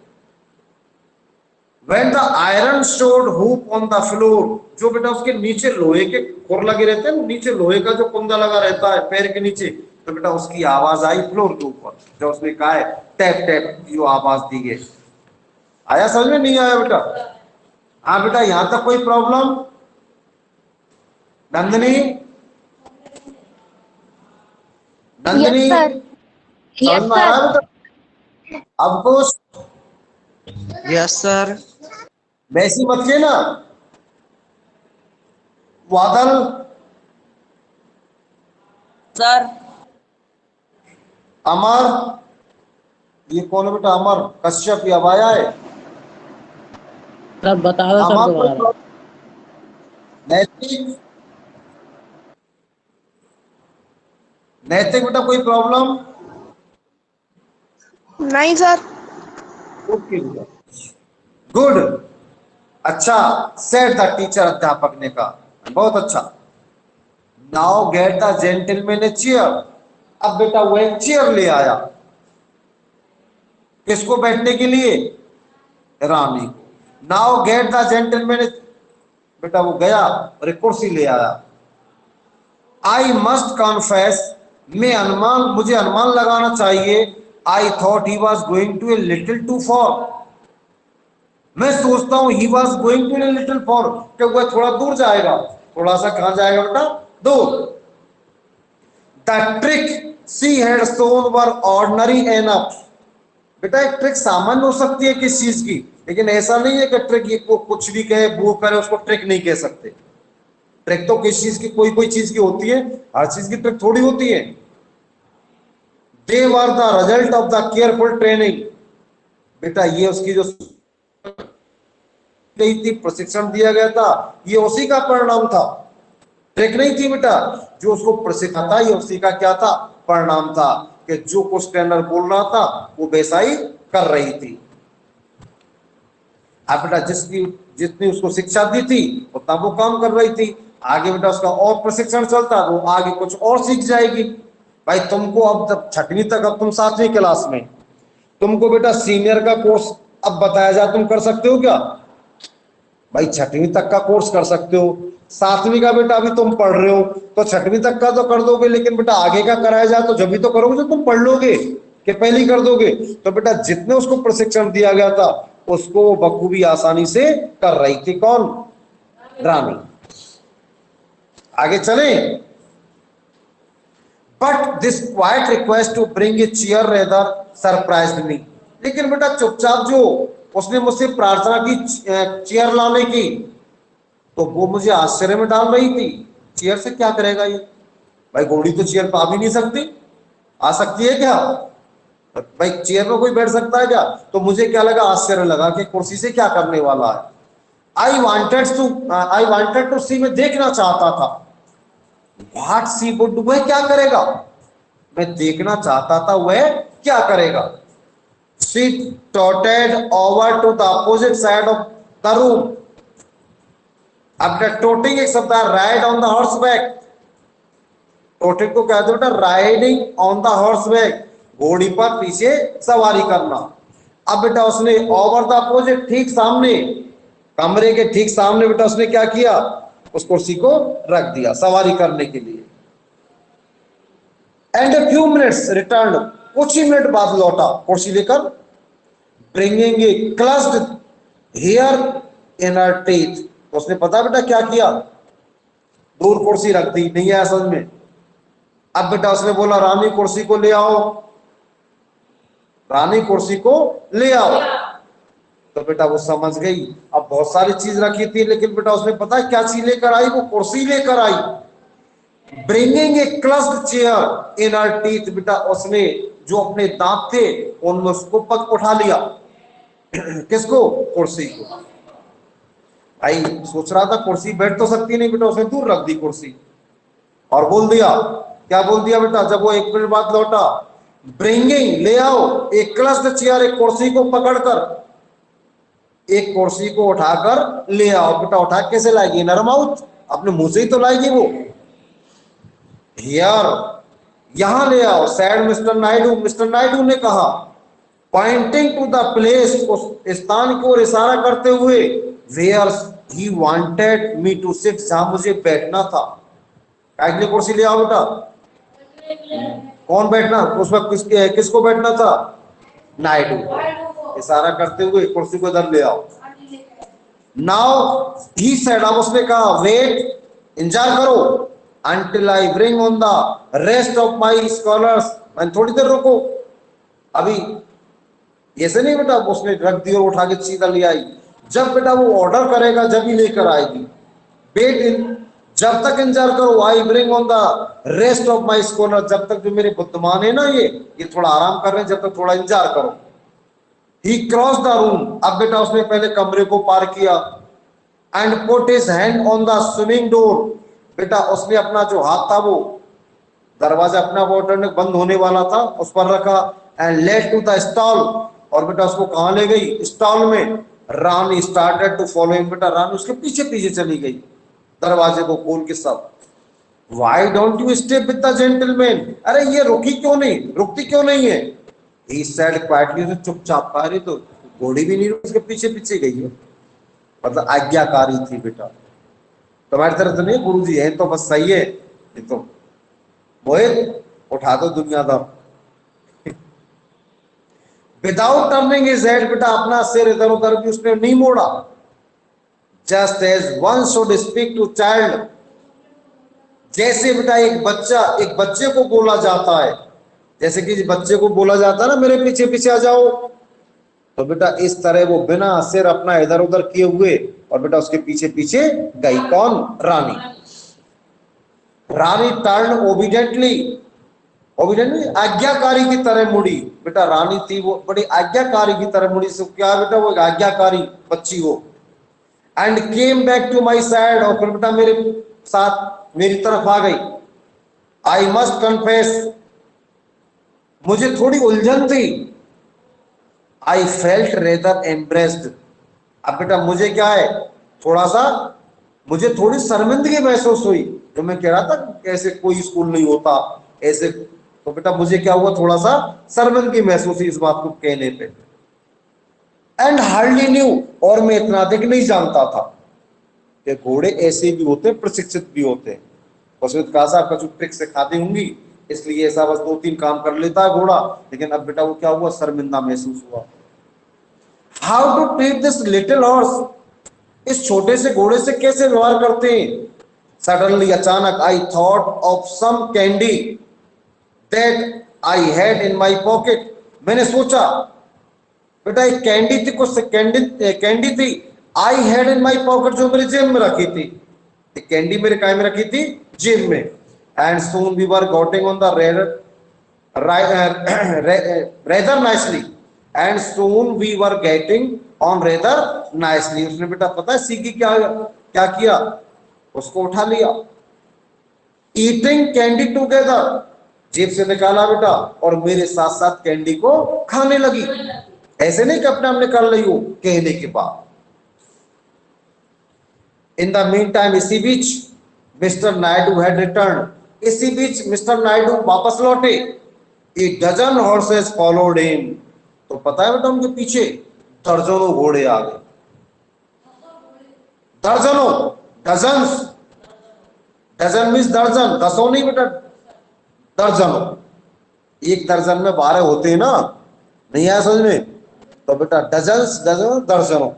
When the iron showed hoop on the floor, जो बेटा उसके नीचे लोहे के खुर लगे रहते हैं, नीचे लोहे का जो कुंदा लगा रहता है पैर के नीचे, तो बेटा उसकी आवाज आई फ्लोर के ऊपर, जो उसने कहा है टैप टैप, जो आवाज दी गई। आया समझ में? नहीं आया बेटा? हाँ बेटा, यहां तक कोई problem? Nandini, Nandini, Yes, sir. समझ Yes, में आ रहा है sir. बेटा? अब कुछ यस सर। वैसी मत के ना। बादल, सर अमर, ये कौन है बेटा? अमर कश्यप या वाया है? सर बता दो सर अमर कोई दोबारा। प्रॉब्लम? नैतिक, नैतिक बेटा कोई प्रॉब्लम? नहीं सर। ओके बेटा, गुड। अच्छा, सेट द टीचर, अध्यापक ने कहा, बहुत अच्छा। Now get the gentleman a chair. अब बेटा वो एक चेयर ले आया, किसको बैठने के लिए? रानी को। नाउ गेट द जेंटलमैन, बेटा वो गया और एक कुर्सी ले आया। आई मस्ट कॉन्फेस, मुझे अनुमान लगाना चाहिए। I thought he was going to a little too far, मैं सोचता हूं he was going to a little far, कि वह थोड़ा दूर जाएगा। थोड़ा सा कहां जाएगा बेटा? दूर। The trick she had shown were ordinary enough, बेटा एक ट्रिक सामान्य हो सकती है किस चीज की, लेकिन ऐसा नहीं है कि ट्रिक को कुछ भी कहे वो करे उसको ट्रिक नहीं कह सकते। ट्रिक तो किस चीज की, कोई कोई चीज की होती है, हर चीज की ट्रिक थोड़ी होती है। They were the result of the careful training, बेटा ये उसकी जो गई थी, प्रशिक्षण दिया गया था, ये उसी का परिणाम था। ट्रिक नहीं थी बेटा, जो उसको प्रशिक्षण था ये उसी का क्या था? परिणाम था, कि जो कुछ ट्रेनर बोल रहा था वो वैसा ही कर रही थी। अब बेटा जिसकी जितनी उसको शिक्षा दी थी उतना वो काम कर रही थी। आगे बेटा उसका और प्रशिक्षण चलता तो आगे कुछ और सीख जाएगी। भाई तुमको अब जब छठवीं तक, अब तुम 7वीं क्लास में, तुमको बेटा सीनियर का कोर्स अब बताया जाए, तुम कर सकते हो क्या? भाई 6वीं तक का कोर्स कर सकते हो, 7वीं का बेटा अभी तुम पढ़ रहे हो तो 6वीं तक का तो कर दोगे, लेकिन बेटा आगे का कराया जाए तो जब भी तो करोगे जब तुम पढ़ लोगे, कि पहली कर दोगे। तो बेटा जितने उसको प्रशिक्षण दिया गया था उसको वो बखूबी आसानी से कर रही थी। कौन? रानी। आगे चले। But this quite request to bring a chair rather surprised me, लेकिन बेटा चुपचाप जो उसने मुझसे प्रार्थना की चेयर लाने की, तो वो मुझे आश्चर्य में डाल रही थी। चेयर से क्या करेगा ये? भाई घोड़ी तो चेयर पर आ भी नहीं सकती, आ सकती है क्या? भाई चेयर में कोई बैठ सकता है क्या? तो मुझे क्या लगा, आश्चर्य लगा कि कुर्सी से क्या करने वाला है। आई वांटेड टू सी, मैं देखना चाहता था। व्हाट सी वुड, वह क्या करेगा? मैं देखना चाहता था वह क्या करेगा। She toted over to the opposite side of the room. अब टोटिंग एक शब्द है, ride on the horse back. Toting को कहते बेटा riding on the horse back, घोड़ी पर पीछे सवारी करना। अब बेटा उसने ओवर द अपोजिट, ठीक सामने, कमरे के ठीक सामने बेटा उसने क्या किया? उस कुर्सी को रख दिया सवारी करने के लिए। And a few minutes return, कुछ ही मिनट बाद लौटा कुर्सी लेकर, bringing a clasped hair in her teeth. उसने पता बेटा क्या किया? दूर कुर्सी रख दी, नहीं है समझ में। अब बेटा उसने बोला रानी कुर्सी को ले आओ, रानी कुर्सी को ले आओ। तो बेटा वो समझ गई। अब बहुत सारी चीज रखी थी, लेकिन बेटा उसने पता क्या चीज लेकर आई? वो कुर्सी लेकर आई। Bringing a clasped chair in her teeth, बेटा उसने जो अपने दांत थे उनमें उसको पक उठा लिया। किसको? कुर्सी को। भाई सोच रहा था कुर्सी बैठ तो सकती नहीं, बेटा उसने दूर रख दी कुर्सी और बोल दिया, क्या बोल दिया बेटा जब वो 1 मिनट बाद लौटा? ब्रिंगिंग, ले आओ, एक क्लस्ड चेयर, एक कुर्सी को पकड़कर, एक कुर्सी को उठाकर ले आओ। बेटा उठा कैसे लाएगी? नर माउथ, अपने मुंह से ही तो लाएगी वो। हियर, यहां ले आओ, sad mister Naidu, mister Naidu ने कहा, पॉइंटिंग टू द प्लेस, उस स्थान की ओर इशारा करते हुए, where he wanted me to sit, जहां मुझे बैठना था। काहे के लिए कुर्सी ले आओ बेटा? कौन बैठना उसमें? किसको बैठना था? नायडू। इशारा करते हुए कुर्सी को इधर ले आओ। नाउ ही सेड, अब उसने कहा, वेट, इंतजार करो, until I bring on the rest of my scholars, मैंने थोड़ी देर रुको। अभी ऐसे नहीं बेटा उसने रख दी और उठा के सीधा ले आई। जब बेटा वो ऑर्डर करेगा जब ही लेकर आएगी। वेट इन जब तक इंतजार करो, I bring on the rest of my scholar, जब तक जो मेरे बुद्धिमान है ना ये थोड़ा आराम कर रहे हैं, जब तक थोड़ा इंतजार करो। ही क्रॉस द रूम, अब बेटा उसने पहले कमरे को पार किया। And put his hand on the swinging door, बेटा उसने अपना जो हाथ था वो दरवाजा अपना वो बंद होने वाला था उस पर रखा। And led to the stall, और बेटा उसको कहां ले गई? स्टॉल में। Rani started to follow him, बेटा रानी उसके पीछे पीछे चली गई दरवाजे को खोल के सब। Why don't you stay with the gentleman? अरे ये रुकी क्यों नहीं, रुकती क्यों नहीं है? He said quietly, तो चुपचाप, अरे तो घोड़ी भी नहीं रुकी, उसके पीछे पीछे गई है, मतलब आज्ञाकारी थी बेटा। तुम्हारी तरह तो नहीं गुरुजी है तो बस सही है, ये तो मोहित उठा दो दुनियादार। विदाउट टर्निंग हिज हेड, बेटा अपना सिर इधर उधर भी उसने नहीं मोड़ा। Just as one should speak to child, जैसे बेटा एक बच्चे को बोला जाता है, जैसे कि बच्चे को बोला जाता है ना मेरे पीछे पीछे आ जाओ, तो बेटा इस तरह वो बिना सिर अपना इधर उधर किए हुए और बेटा उसके पीछे पीछे गई। कौन? रानी। रानी टर्न ओबीडेंटली, ओबीडेंटली आज्ञाकारी की तरह मुड़ी, बेटा रानी थी वो बड़ी आज्ञाकारी की तरह मुड़ी। सो क्या बेटा वो आज्ञाकारी बच्ची हो। And came back to my side, और फिर बेटा मेरे साथ मेरी तरफ आ गई। आई मस्ट कन्फेस, मुझे थोड़ी उलझन थी। आई फेल्ट रेदर एम्ब्रेस्ड, अब बेटा मुझे क्या है, थोड़ा सा मुझे थोड़ी शर्मिंदगी महसूस हुई, जो मैं कह रहा था ऐसे कोई स्कूल नहीं होता ऐसे, तो बेटा मुझे क्या हुआ, थोड़ा सा शर्मिंदगी महसूस हुई इस बात को कहने पे। एंड हार्डली न्यू, और मैं इतना अधिक नहीं जानता था कि घोड़े ऐसे भी होते हैं, प्रशिक्षित भी होते हैं। उसने कहा साहब कुछ ट्रिक सिखाती होंगी, इसलिए ऐसा बस 2-3 काम कर लेता है घोड़ा, लेकिन अब बेटा वो क्या हुआ, शर्मिंदा महसूस हुआ। How to treat this little horse, इस छोटे से घोड़े से कैसे व्यवहार करते हैं। सडनली, अचानक, I thought of some candy that I had in my pocket, मैंने सोचा बेटा एक कैंडी थी, कुछ कैंडी थी, आई हैड इन माई पॉकेट, जो मेरी जेब में रखी थी। कैंडी मेरे काय में रखी थी? जेब में। And soon we were getting on the rather nicely, and soon we were getting on rather nicely, उसने बेटा पता है सीखी क्या क्या किया, उसको उठा लिया। ईटिंग कैंडी टुगेदर, जेब से निकाला बेटा और मेरे साथ साथ कैंडी को खाने लगी। ऐसे नहीं कि अपने आप निकाल रही हो, कहने के बाद। इन द मीन टाइम, इसी बीच मिस्टर नायडू हैड रिटर्न, इसी बीच मिस्टर नायडू वापस लौटे। A dozen horses followed him, तो पता है बेटा उनके पीछे दर्जनों घोड़े आ गए। दर्जनों, डजन्स, डजन मीन्स दर्जन, दसों नहीं बेटा, दर्जनों। एक दर्जन में 12 होते हैं ना, नहीं आया समझ में, तो बेटा डजन्स, डजन, दर्जनों।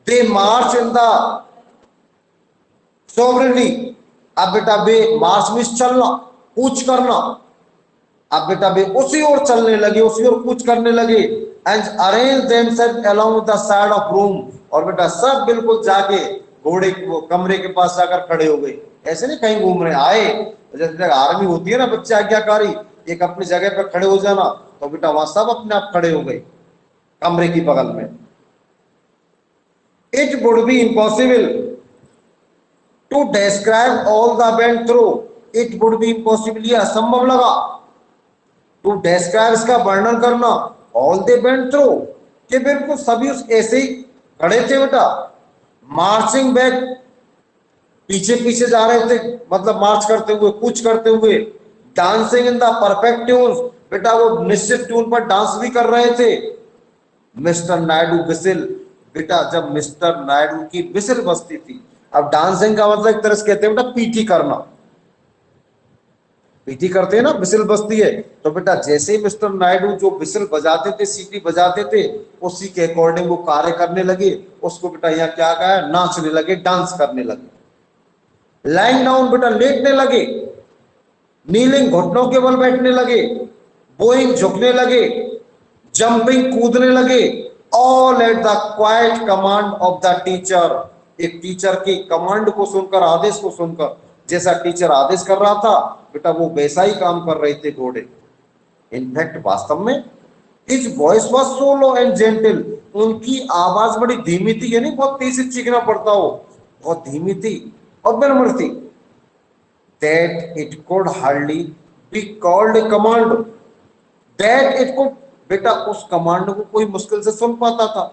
दे मार्च इन द सोवरेनिटी, अब बेटा वे मार्च मीन्स चलना, कूच करना, अब बेटा वे उसी ओर चलने लगे, उसी ओर कूच करने लगे। And arrange themselves along the side of room, और बेटा सब बिल्कुल जाके घोड़े कमरे के पास जाकर खड़े हो गए। ऐसे नहीं कहीं घूम रहे, आए जैसे आर्मी होती है ना, बच्चे आज्ञाकारी, एक अपनी जगह पर खड़े हो जाना, तो बेटा वहां सब अपने आप खड़े हो गए कमरे की बगल में। It would be impossible to describe all the went through, it would be impossible, ये असंभव लगा, टू डिस्क्राइब, इसका वर्णन करना, ऑल दे वेंट थ्रू, कि बिल्कुल सभी उस ऐसे ही खड़े थे बेटा। मार्चिंग बैक, पीछे पीछे जा रहे थे, मतलब मार्च करते हुए, कूच करते हुए। Dancing in the perfect tunes, बेटा वो निश्चित ट्यून पर डांस भी कर रहे थे। मिस्टर नायडू विसिल, बेटा जब मिस्टर नायडू की विसिल बजती थी, अब डांसिंग का मतलब एक तरह से कहते हैं बेटा पीटी करना, पीटी करते हैं ना, विसिल बजती है, तो बेटा जैसे ही मिस्टर नायडू जो विसिल बजाते थे, सीटी बजाते थे, उसी के अकॉर्डिंग वो कार्य करने लगे। उसको बेटा यहाँ क्या कहा, नाचने लगे, डांस करने लगे। लाइंग डाउन, बेटा लेटने लगे। नीलिंग, घुटनों के बल बैठने लगे। बोइंग, झुकने लगे। जंपिंग, कूदने लगे। All at the quite command of the teacher, एक टीचर की कमांड को सुनकर, आदेश को सुनकर, जैसा टीचर आदेश कर रहा था बेटा वो वैसा ही काम कर रहे थे घोड़े। इनफैक्ट वास्तव में His voice was so low and gentle, उनकी आवाज बड़ी धीमी थी, यानी बहुत तेज से चीखना पड़ता हो, बहुत धीमी थी और विनम्र थी। That it could hardly be called a command. That it could, बेटा उस कमांड को कोई मुश्किल से सुन पाता था,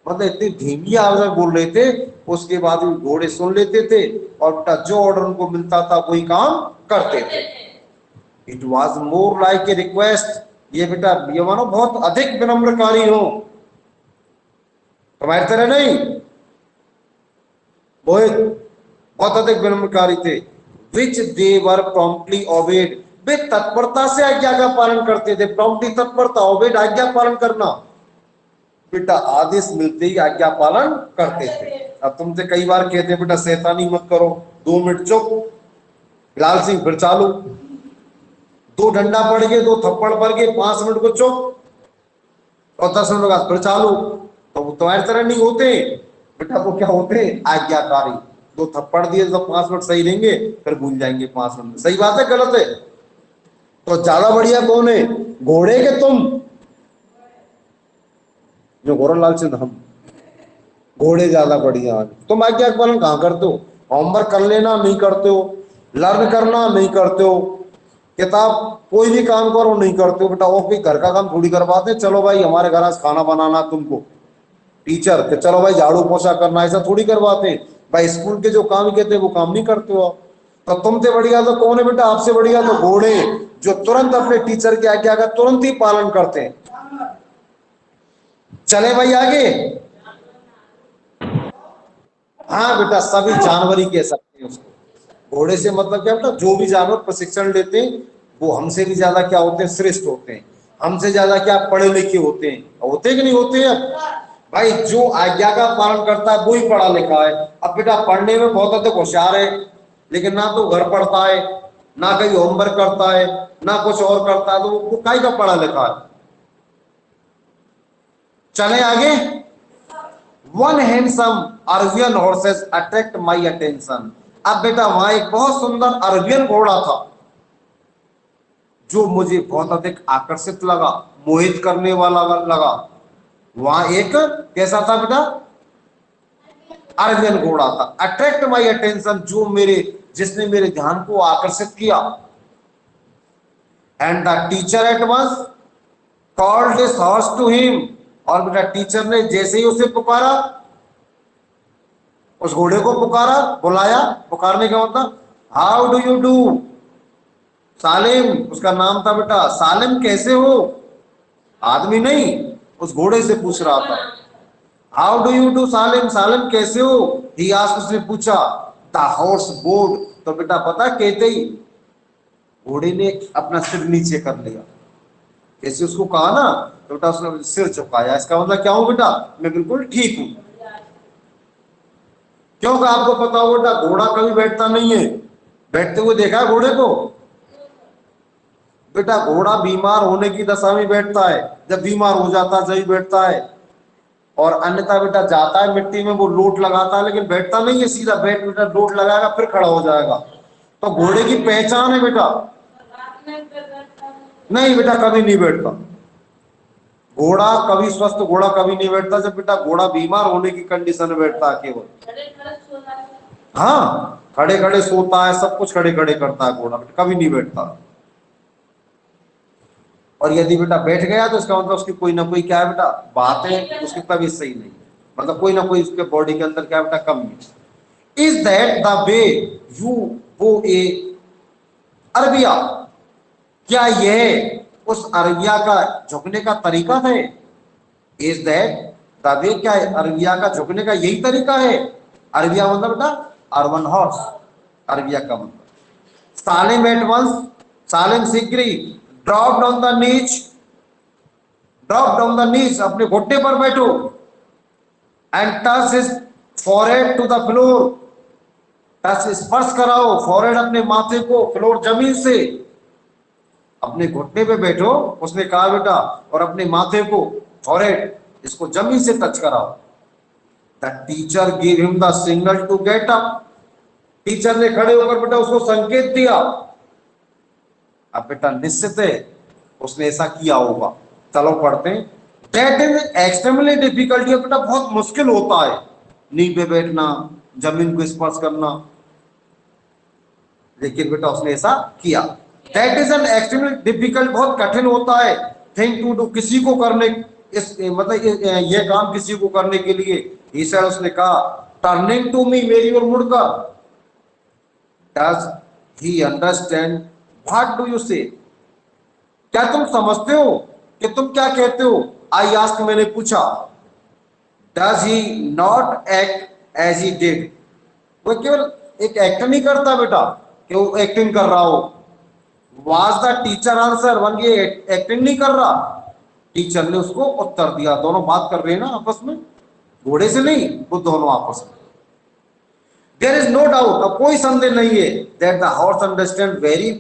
मतलब इतनी धीमी आवाज में बोल रहे थे, उसके बाद भी घोड़े सुन लेते थे और बेटा जो ऑर्डर उनको मिलता था वही काम करते थे। It was more like a request, ये बेटा ये मानो बहुत अधिक विनम्रकारी हो, तुम्हारी तरह नहीं, बहुत अधिक विनम्रकारी थे। विच दे वर प्रॉम्प्टली ओबेड, वे तत्परता से आज्ञा का पालन करते थे। प्रॉम्प्टली तत्परता, ओबेड आज्ञा पालन करना, बेटा आदेश मिलते ही आज्ञा पालन करते थे। अब तुमसे कई बार कहते बेटा शैतानी मत करो, 2 मिनट चुप, बिलाल सिंह फिर चालू, 2 डंडा पड़ गए, 2 थप्पड़ पड़ गए, 5 मिनट को चुप और 10 मिनट बाद फिर चालू। तो वो तुम्हारी तरह नहीं होते बेटा, वो क्या होते आज्ञाकारी। 2 थप्पड़ दिए तो 5 मिनट सही रहेंगे, फिर भूल जाएंगे 5 मिनट। सही बात है गलत है? तो ज्यादा बढ़िया कौन है, घोड़े के तुम जो गोरखलाल सिंह, हम घोड़े ज्यादा बढ़िया। तुम आज्ञा पालन कहाँ करते हो? होमवर्क कर लेना नहीं करते हो, लर्न करना नहीं करते हो, किताब कोई भी काम करो नहीं करते हो बेटा। वो भी घर का काम थोड़ी करवाते हैं, चलो भाई हमारे घर आज खाना बनाना तुमको, टीचर के चलो भाई झाड़ू पोछा करना, ऐसा थोड़ी करवाते हैं भाई। स्कूल के जो काम कहते हैं वो काम नहीं करते हो। तो तुमसे बढ़िया तो कौन है बेटा? आपसे बढ़िया तो घोड़े, जो तुरंत अपने टीचर की आज्ञा का तुरंत ही पालन करते हैं। चले भाई आगे। हाँ बेटा सभी जानवर ही कह सकते हैं उसको। घोड़े से मतलब क्या बेटा, जो भी जानवर प्रशिक्षण लेते हैं वो हमसे भी ज्यादा क्या होते हैं, श्रेष्ठ होते हैं, हमसे ज्यादा क्या पढ़े लिखे होते हैं। होते कि नहीं होते हैं? भाई जो आज्ञा का पालन करता है वो ही पढ़ा लिखा है। अब बेटा पढ़ने में बहुत अधिक होशियार है, लेकिन ना तो घर पढ़ता है, ना कहीं होमवर्क करता है, ना कुछ और करता है, तो वो काहे का पढ़ा लिखा है। चले आगे। One handsome Arabian horses attract my attention. अब बेटा वहां एक बहुत सुंदर अरबियन घोड़ा था जो मुझे बहुत अधिक आकर्षित लगा, मोहित करने वाला लगा। वहां एक कैसा था बेटा? अरबियन घोड़ा था। अट्रैक्ट माई अटेंशन, जो जिसने मेरे ध्यान को आकर्षित किया। And the teacher at once called this horse to him, और बेटा टीचर ने जैसे ही उसे पुकारा, उस घोड़े को पुकारा, बुलाया, पुकारने का मतलब हाउ डू यू डू सालिम, उसका नाम था बेटा सालिम, कैसे हो? आदमी नहीं, उस घोड़े से पूछ रहा था हाउ डू यू डू सालिम, सालिम कैसे हो? ही आस्क्ड, उसने पूछा। द हॉर्स बोर्ड, तो बेटा पता कहते ही घोड़े ने अपना सिर नीचे कर लिया। कैसे उसको कहा ना, तो बेटा उसने सिर झुकाया। इसका मतलब क्या हूं बेटा? मैं बिल्कुल ठीक हूं। क्योंकि आपको पता हो बेटा घोड़ा कभी बैठता नहीं है, बैठते हुए देखा है घोड़े को? बेटा घोड़ा बीमार होने की दशा में बैठता है, जब बीमार हो जाता है जब बैठता है, और अन्यथा बेटा जाता है मिट्टी में, वो लोट लगाता है, लेकिन बैठता नहीं है सीधा। बैठ बेटा लोट लगाएगा फिर खड़ा हो जाएगा। तो घोड़े की पहचान है बेटा, नहीं बेटा कभी नहीं बैठता घोड़ा, कभी स्वस्थ घोड़ा कभी नहीं बैठता। जब बेटा घोड़ा बीमार होने की कंडीशन में बैठता है केवल। हाँ खड़े खड़े सोता है, सब कुछ खड़े खड़े करता है घोड़ा, कभी नहीं बैठता। और यदि बेटा बैठ गया तो इसका मतलब उसकी कोई ना कोई क्या है बेटा बात है, उसकी तबीयत सही नहीं है, मतलब कोई ना कोई उसके बॉडी के अंदर क्या बेटा कमी है। Is that the way you वो ए अरबिया, क्या यह उस अरबिया का झुकने का तरीका है? इज दैट द वे, क्या अरबिया का झुकने का यही तरीका है? अरबिया मतलब बेटा अर्बन हॉर्स, अरबिया का मतलब। सालिम एट वंस, सालिम शीघ्र drop down the knees, drop down the knees, अपने घुटने पर बैठो। And touch his forehead to the floor, touch स्पर्श कराओ फॉरहेड, अपने माथे को, फ्लोर जमीन से। अपने घुटने पे बैठो उसने कहा बेटा, और अपने माथे को, फॉरहेड, इसको जमीन से टच कराओ। The teacher give him the signal to get up. Teacher ने खड़े होकर बेटा उसको संकेत दिया। अब बेटा निश्चित है उसने ऐसा किया होगा। चलो पढ़ते हैं। दैट इज एक्सट्रीमली डिफिकल्ट, ये बेटा बहुत मुश्किल होता है, नींद पे बैठना, जमीन को स्पर्श करना, लेकिन बेटा उसने ऐसा किया। That is an extremely difficult, बहुत कठिन होता है, थिंग टू डू, किसी को करने, इस मतलब ये काम किसी को करने के लिए। ईसा उसने कहा टर्निंग टू मी, मेरी ओर मुड़कर। Does he understand what do you से, क्या तुम समझते हो कि तुम क्या कहते हो? आई आस्क, मैंने पूछा। Does he not act as he did, वो केवल एक एक्ट नहीं करता बेटा कि वो एक्टिंग कर रहा हो। Was the teacher answer, one ये एक्टिंग नहीं कर रहा, टीचर ने उसको उत्तर दिया। दोनों बात कर रहे हैं ना आपस में, घोड़े से नहीं, वो दोनों आपस में। देयर इज नो डाउट, अब कोई संदेह नहीं है, that the horse understand very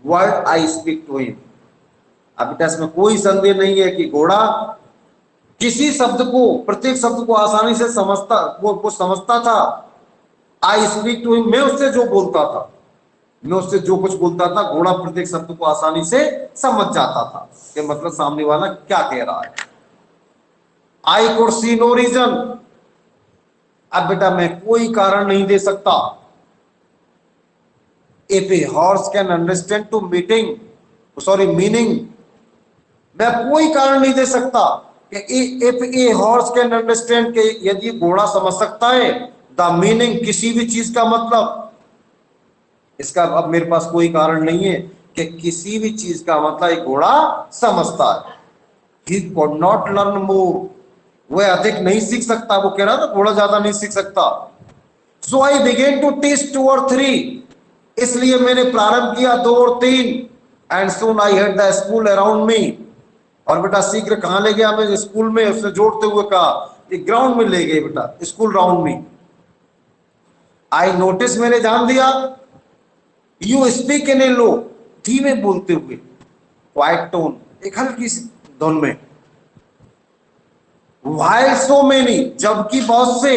word I speak to him. अब बेटा इसमें कोई संदेह नहीं है कि घोड़ा किसी शब्द को, प्रत्येक शब्द को आसानी से समझता, वो समझता था। आई स्पीक टू हिम, मैं उससे जो बोलता था, मैं उससे जो कुछ बोलता था, घोड़ा प्रत्येक शब्द को आसानी से समझ जाता था कि मतलब सामने वाला क्या कह रहा है। I could see no reason, अब बेटा मैं कोई कारण नहीं दे सकता। If a horse can understand to meaning, मैं कोई कारण नहीं दे सकता कि if a horse can understand, के यदि घोड़ा समझ सकता है द मीनिंग, किसी भी चीज का मतलब, इसका अब मेरे पास कोई कारण नहीं है कि किसी भी चीज का मतलब एक घोड़ा समझता है। He could not learn more, वह अधिक नहीं सीख सकता, वो कह रहा था घोड़ा ज्यादा नहीं सीख सकता। सो आई बिगेन टू टीच 2 और 3, इसलिए मैंने प्रारंभ किया 2 और 3। And soon I head the school around me, और बेटा शीघ्र कहां ले गया मैं? स्कूल में। उसने जोड़ते हुए कहा एक ग्राउंड में ले गए बेटा, स्कूल राउंड में। आई नोटिस, मैंने जान दिया, यू स्पीक इन ए लो, धीमे बोलते हुए, क्वाइट टोन, एक हल्की सी धुन में। व्हाइल सो मेनी, जबकि बहुत से,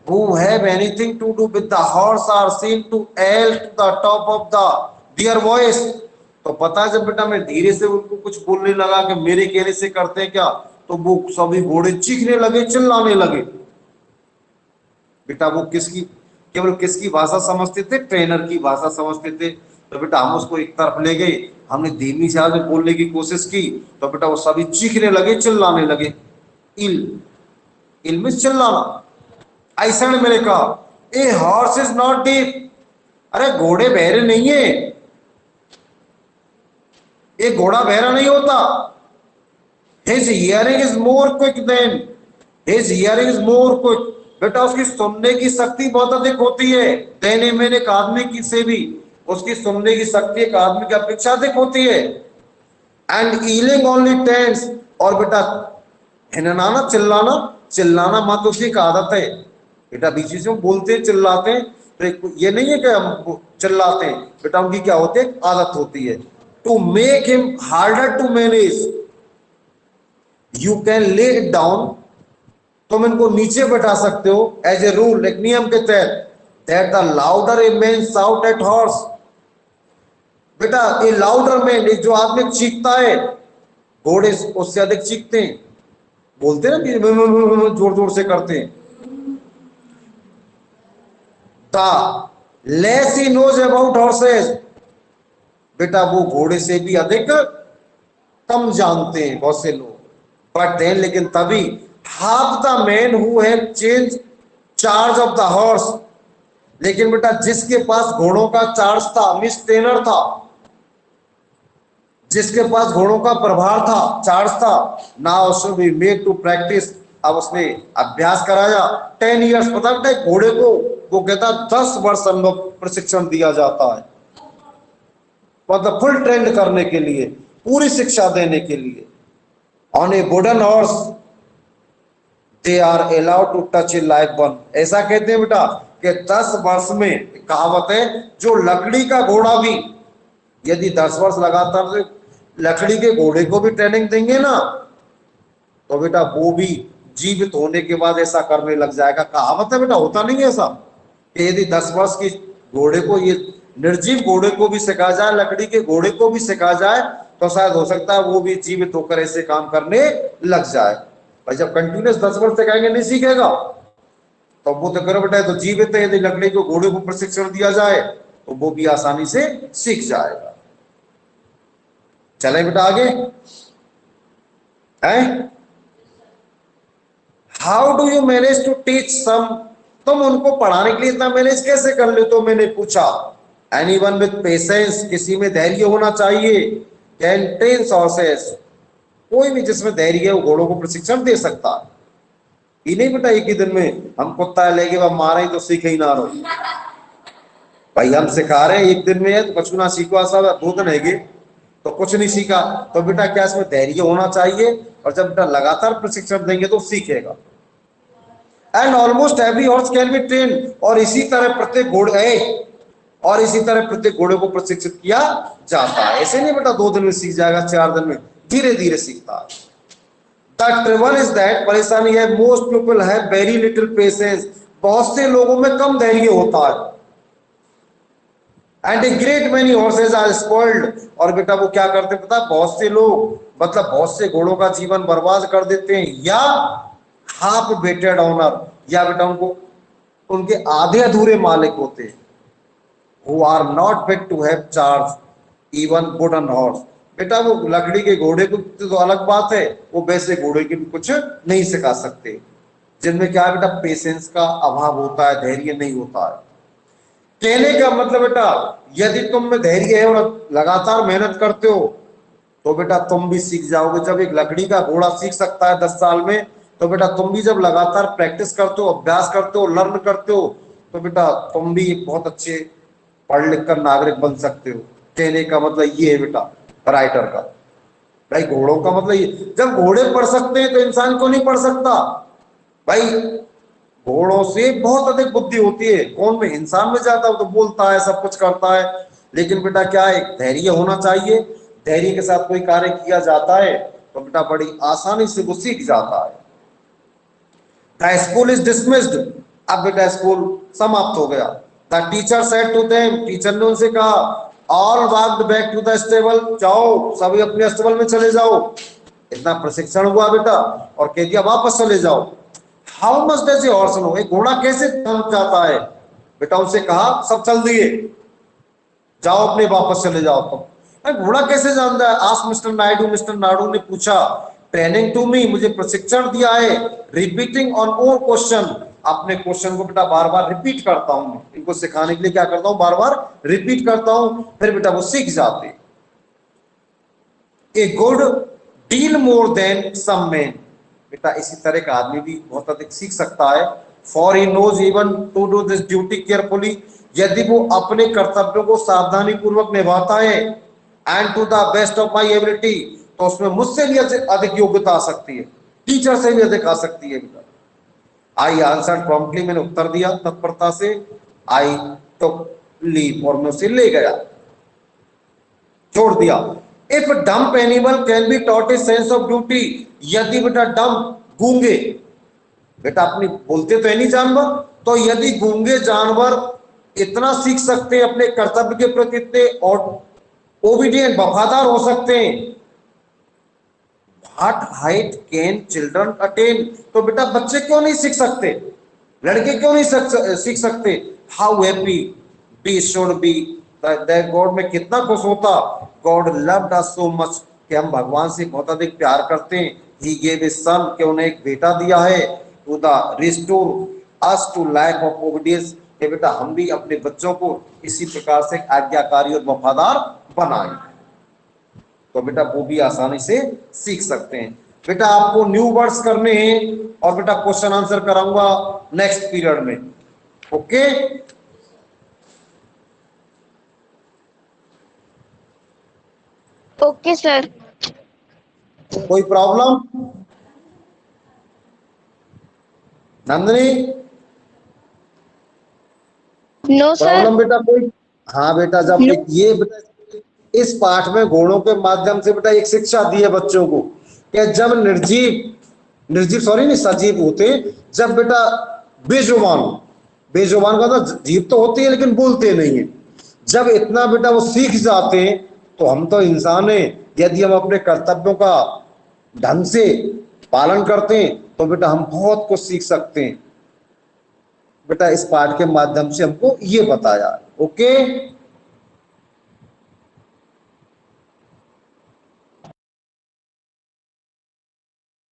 who have anything to do with the horse are seen to yell to the top of their voice, तो पता है जब बेटा मैं धीरे से उनको कुछ बोलने लगा कि मेरे कहने से करते हैं क्या, तो वो सभी घोड़े चीखने लगे, चिल्लाने लगे। बेटा वो किसकी, केवल किसकी भाषा समझते थे? ट्रेनर की भाषा समझते थे। तो बेटा हम उसको एक तरफ ले गए, हमने धीमी से आवाज में बोलने की कोशिश की, तो बेटा वो सभी चीखने लगे, चिल्लाने लगे। इल में चिल्लाना। ऐसा ने मैंने कहा a horse is not deep, अरे घोड़े बहरे नहीं है, एक घोड़ा बहरा नहीं होता। His hearing is more quick than, his hearing is more quick, बेटा उसकी सुनने की शक्ति बहुत अधिक होती है। देने मैंने एक आदमी की से भी उसकी सुनने की शक्ति एक आदमी की अपेक्षा अधिक होती है। एंड ईलिंग ओनली टेंस, और बेटा हिननाना, चिल्लाना, चिल्लाना मात्र उसकी एक आदत है। बेटा बीच बीच में बोलते हैं, चिल्लाते हैं, तो ये नहीं है कि हम चिल्लाते हैं, बेटा उनकी क्या होती है? आदत होती है। To make him harder to manage, you can lay it down, तुम इनको नीचे बैठा सकते हो एज ए रूल, एक नियम के तहत, that the louder a man shout at horse, बेटा ए लाउडर मैन, जो आदमी चीखता है, घोड़े उससे अधिक चीखते हैं, बोलते हैं ना, जोर जोर से करते हैं। The less he knows about horses, बेटा वो घोड़े से भी अधिक कम जानते हैं बहुत से लोग। बट देन, लेकिन तभी, half the man who have change charge of the horse, लेकिन बेटा जिसके पास घोड़ों का चार्ज था, मिस ट्रेनर था, जिसके पास घोड़ों का प्रभार था, चार्ज था, now should be made to practise, अब उसने अभ्यास कराया। 10 ईयर्स, पता है घोड़े को वो कहता 10 वर्ष अनुभव प्रशिक्षण दिया जाता है, मतलब फुल ट्रेंड करने के लिए, पूरी शिक्षा देने के लिए। On a wooden horse they are allowed to touch a live one, ऐसा कहते हैं बेटा कि 10 वर्ष में, कहावत है, जो लकड़ी का घोड़ा भी, यदि 10 वर्ष लगातार लकड़ी के घोड़े को भी ट्रेनिंग देंगे ना, तो बेटा वो भी जीवित होने के बाद ऐसा करने लग जाएगा। कहावत है बेटा, होता नहीं है ऐसा कि यदि 10 वर्ष की घोड़े को, ये निर्जीव घोड़े को भी सिखाया जाए, लकड़ी के घोड़े को भी सिखाया जाए, तो शायद हो सकता है वो भी जीवित होकर ऐसे काम करने लग जाए। भाई जब कंटिन्यूस 10 वर्ष सिखाएंगे नहीं सीखेगा, तो वो तो करो बेटा, तो जीवित है, यदि लकड़ी को घोड़े को प्रशिक्षण दिया जाए तो वो भी आसानी से सीख जाएगा। चले बेटा आगे है। How do you manage to teach some, तुम उनको पढ़ाने के लिए इतना मैनेज कैसे कर लेते हो, मैंने पूछा। एनीवन विद पेशेंस, किसी में धैर्य होना चाहिए। कैन ट्रेन हॉर्सेस, कोई भी जिसमें धैर्य है वो घोड़ों को प्रशिक्षण दे सकता है। ये नहीं बेटा एक ही दिन में हम कुत्ता लेके वह मारे तो सीखे ही ना रहो। भाई हम सिखा रहे हैं एक दिन में है तो कुछ ना सीखो, सब 2 दिन है तो कुछ नहीं सीखा। तो बेटा क्या इसमें धैर्य होना चाहिए, और जब बेटा लगातार प्रशिक्षण देंगे तो सीखेगा। And almost every horse can be train, और इसी तरह प्रत्येक घोड़े को प्रशिक्षित किया जाता है। ऐसे नहीं बेटा 2 दिन में सीख जाएगा, 4 दिन में, धीरे धीरे सीखता है। द ट्रबल इज दैट, परेशानी है, most people have very little patience, बहुत से लोगों में कम धैर्य होता है। And a great many horses are spoiled, और बेटा वो क्या करते पता, बहुत से लोग मतलब बहुत से घोड़ों का जीवन बर्बाद कर देते हैं, या हाफ बेटेड ऑनर, या बेटा उनको उनके आधे अधूरे मालिक होते हैं, who are not fit to have charge even wooden horse। बेटा वो लकड़ी के घोड़े को तो अलग बात है, वो वैसे घोड़े के भी कुछ नहीं सिखा सकते, जिनमें क्या है बेटा, पेशेंस का अभाव होता है, धैर्य नहीं होता है। कहने का मतलब बेटा, यदि तुम में धैर्य है और लगातार मेहनत करते हो तो बेटा तुम भी सीख जाओगे। जब एक लकड़ी का घोड़ा सीख सकता है 10 साल में, तो बेटा तुम भी जब लगातार प्रैक्टिस करते हो, अभ्यास करते हो, लर्न करते हो, तो बेटा तुम भी एक बहुत अच्छे पढ़ लिख कर नागरिक बन सकते हो। कहने का मतलब ये है बेटा राइटर का। भाई घोड़ों का मतलब ये, जब घोड़े पढ़ सकते हैं तो इंसान क्यों नहीं पढ़ सकता। भाई घोड़ों से बहुत अधिक बुद्धि होती है, कौन में, इंसान में जाता है तो बोलता है, सब कुछ करता है, लेकिन बेटा क्या है, धैर्य होना चाहिए। धैर्य के साथ कोई कार्य किया जाता है तो बेटा बड़ी आसानी से वो सीख जाता है। द स्कूल इज डिसमिस्ड, अब बेटा स्कूल समाप्त हो गया। The teacher said to them, टीचर ने उनसे कहा, all walked back to the stable, जाओ सभी अपने स्टेबल में चले जाओ। इतना प्रशिक्षण हुआ बेटा और कह दिया वापस चले जाओ। How much does a horse know, एक घोड़ा कैसे जान जाता है। बेटा उनसे कहा सब चल दिए, जाओ अपने वापस चले जाओ तुम। घोड़ा कैसे जानता है, ask mister Naidu, mister Naidu ने पूछा। ट्रेनिंग टू मी, मुझे प्रशिक्षण दिया है। रिपीटिंग ऑन ओर क्वेश्चन, अपने क्वेश्चन को बेटा बार बार रिपीट करता हूं, इनको सिखाने के लिए क्या करता हूं, बार बार रिपीट करता हूं, फिर बेटा वो सीख जाते। A good deal more than some man, बेटा इसी तरह का आदमी भी बहुत अधिक सीख सकता है। For he knows even to do this duty carefully, यदि वो अपने कर्तव्यों को सावधानी पूर्वक निभाता है, and to the best of my ability, तो उसमें मुझसे भी अधिक योग्यता आ सकती है, टीचर से भी अधिक आ सकती है। बेटा आई आंसर्ड प्रॉम्प्टली, मैंने उत्तर दिया तत्परता से। आई टुक लीव, और मैं उसे ले गया, छोड़ दिया। If dumb animal can be taught a sense of duty, यदि बेटा डम्प, गूंगे, बेटा अपनी बोलते तो है नहीं जानवर, तो यदि गूंगे जानवर इतना सीख सकते हैं अपने कर्तव्य के प्रति, इतने और ओबीडियंट, वफादार हो सकते हैं। What height can children attain, तो बेटा बच्चे क्यों नहीं सीख सकते, लड़के क्यों नहीं सीख सकते। How happy we should be that God, में कितना खुश होता, God loved us so much, कि हम भगवान से बहुत अधिक प्यार करते हैं। ही गेव हिज सन, कि उन्हें एक बेटा दिया है। To the restore us to life of obedience, कि बेटा हम भी अपने बच्चों को इसी प्रकार से आज्ञाकारी और वफादार बनाएं, तो बेटा वो भी आसानी से सीख सकते हैं। बेटा आपको न्यू वर्ड्स करने हैं और बेटा क्वेश्चन आंसर कराऊंगा नेक्स्ट पीरियड में, ओके। Okay sir. कोई problem Nandini, no sir. Problem बेटा कोई। हाँ बेटा, जब No. ये बेटा इस पाठ में घोड़ों के माध्यम से बेटा एक शिक्षा दी है बच्चों को कि जब निर्जीव निर्जीव सॉरी नहीं, सजीव होते जब बेटा बेजुबान, बेजुबान का तो जीव तो होती है लेकिन बोलते नहीं है। जब इतना बेटा वो सीख जाते हैं तो हम तो इंसान हैं, यदि हम अपने कर्तव्यों का ढंग से पालन करते हैं तो बेटा हम बहुत कुछ सीख सकते हैं। बेटा इस पाठ के माध्यम से हमको ये बताया। ओके।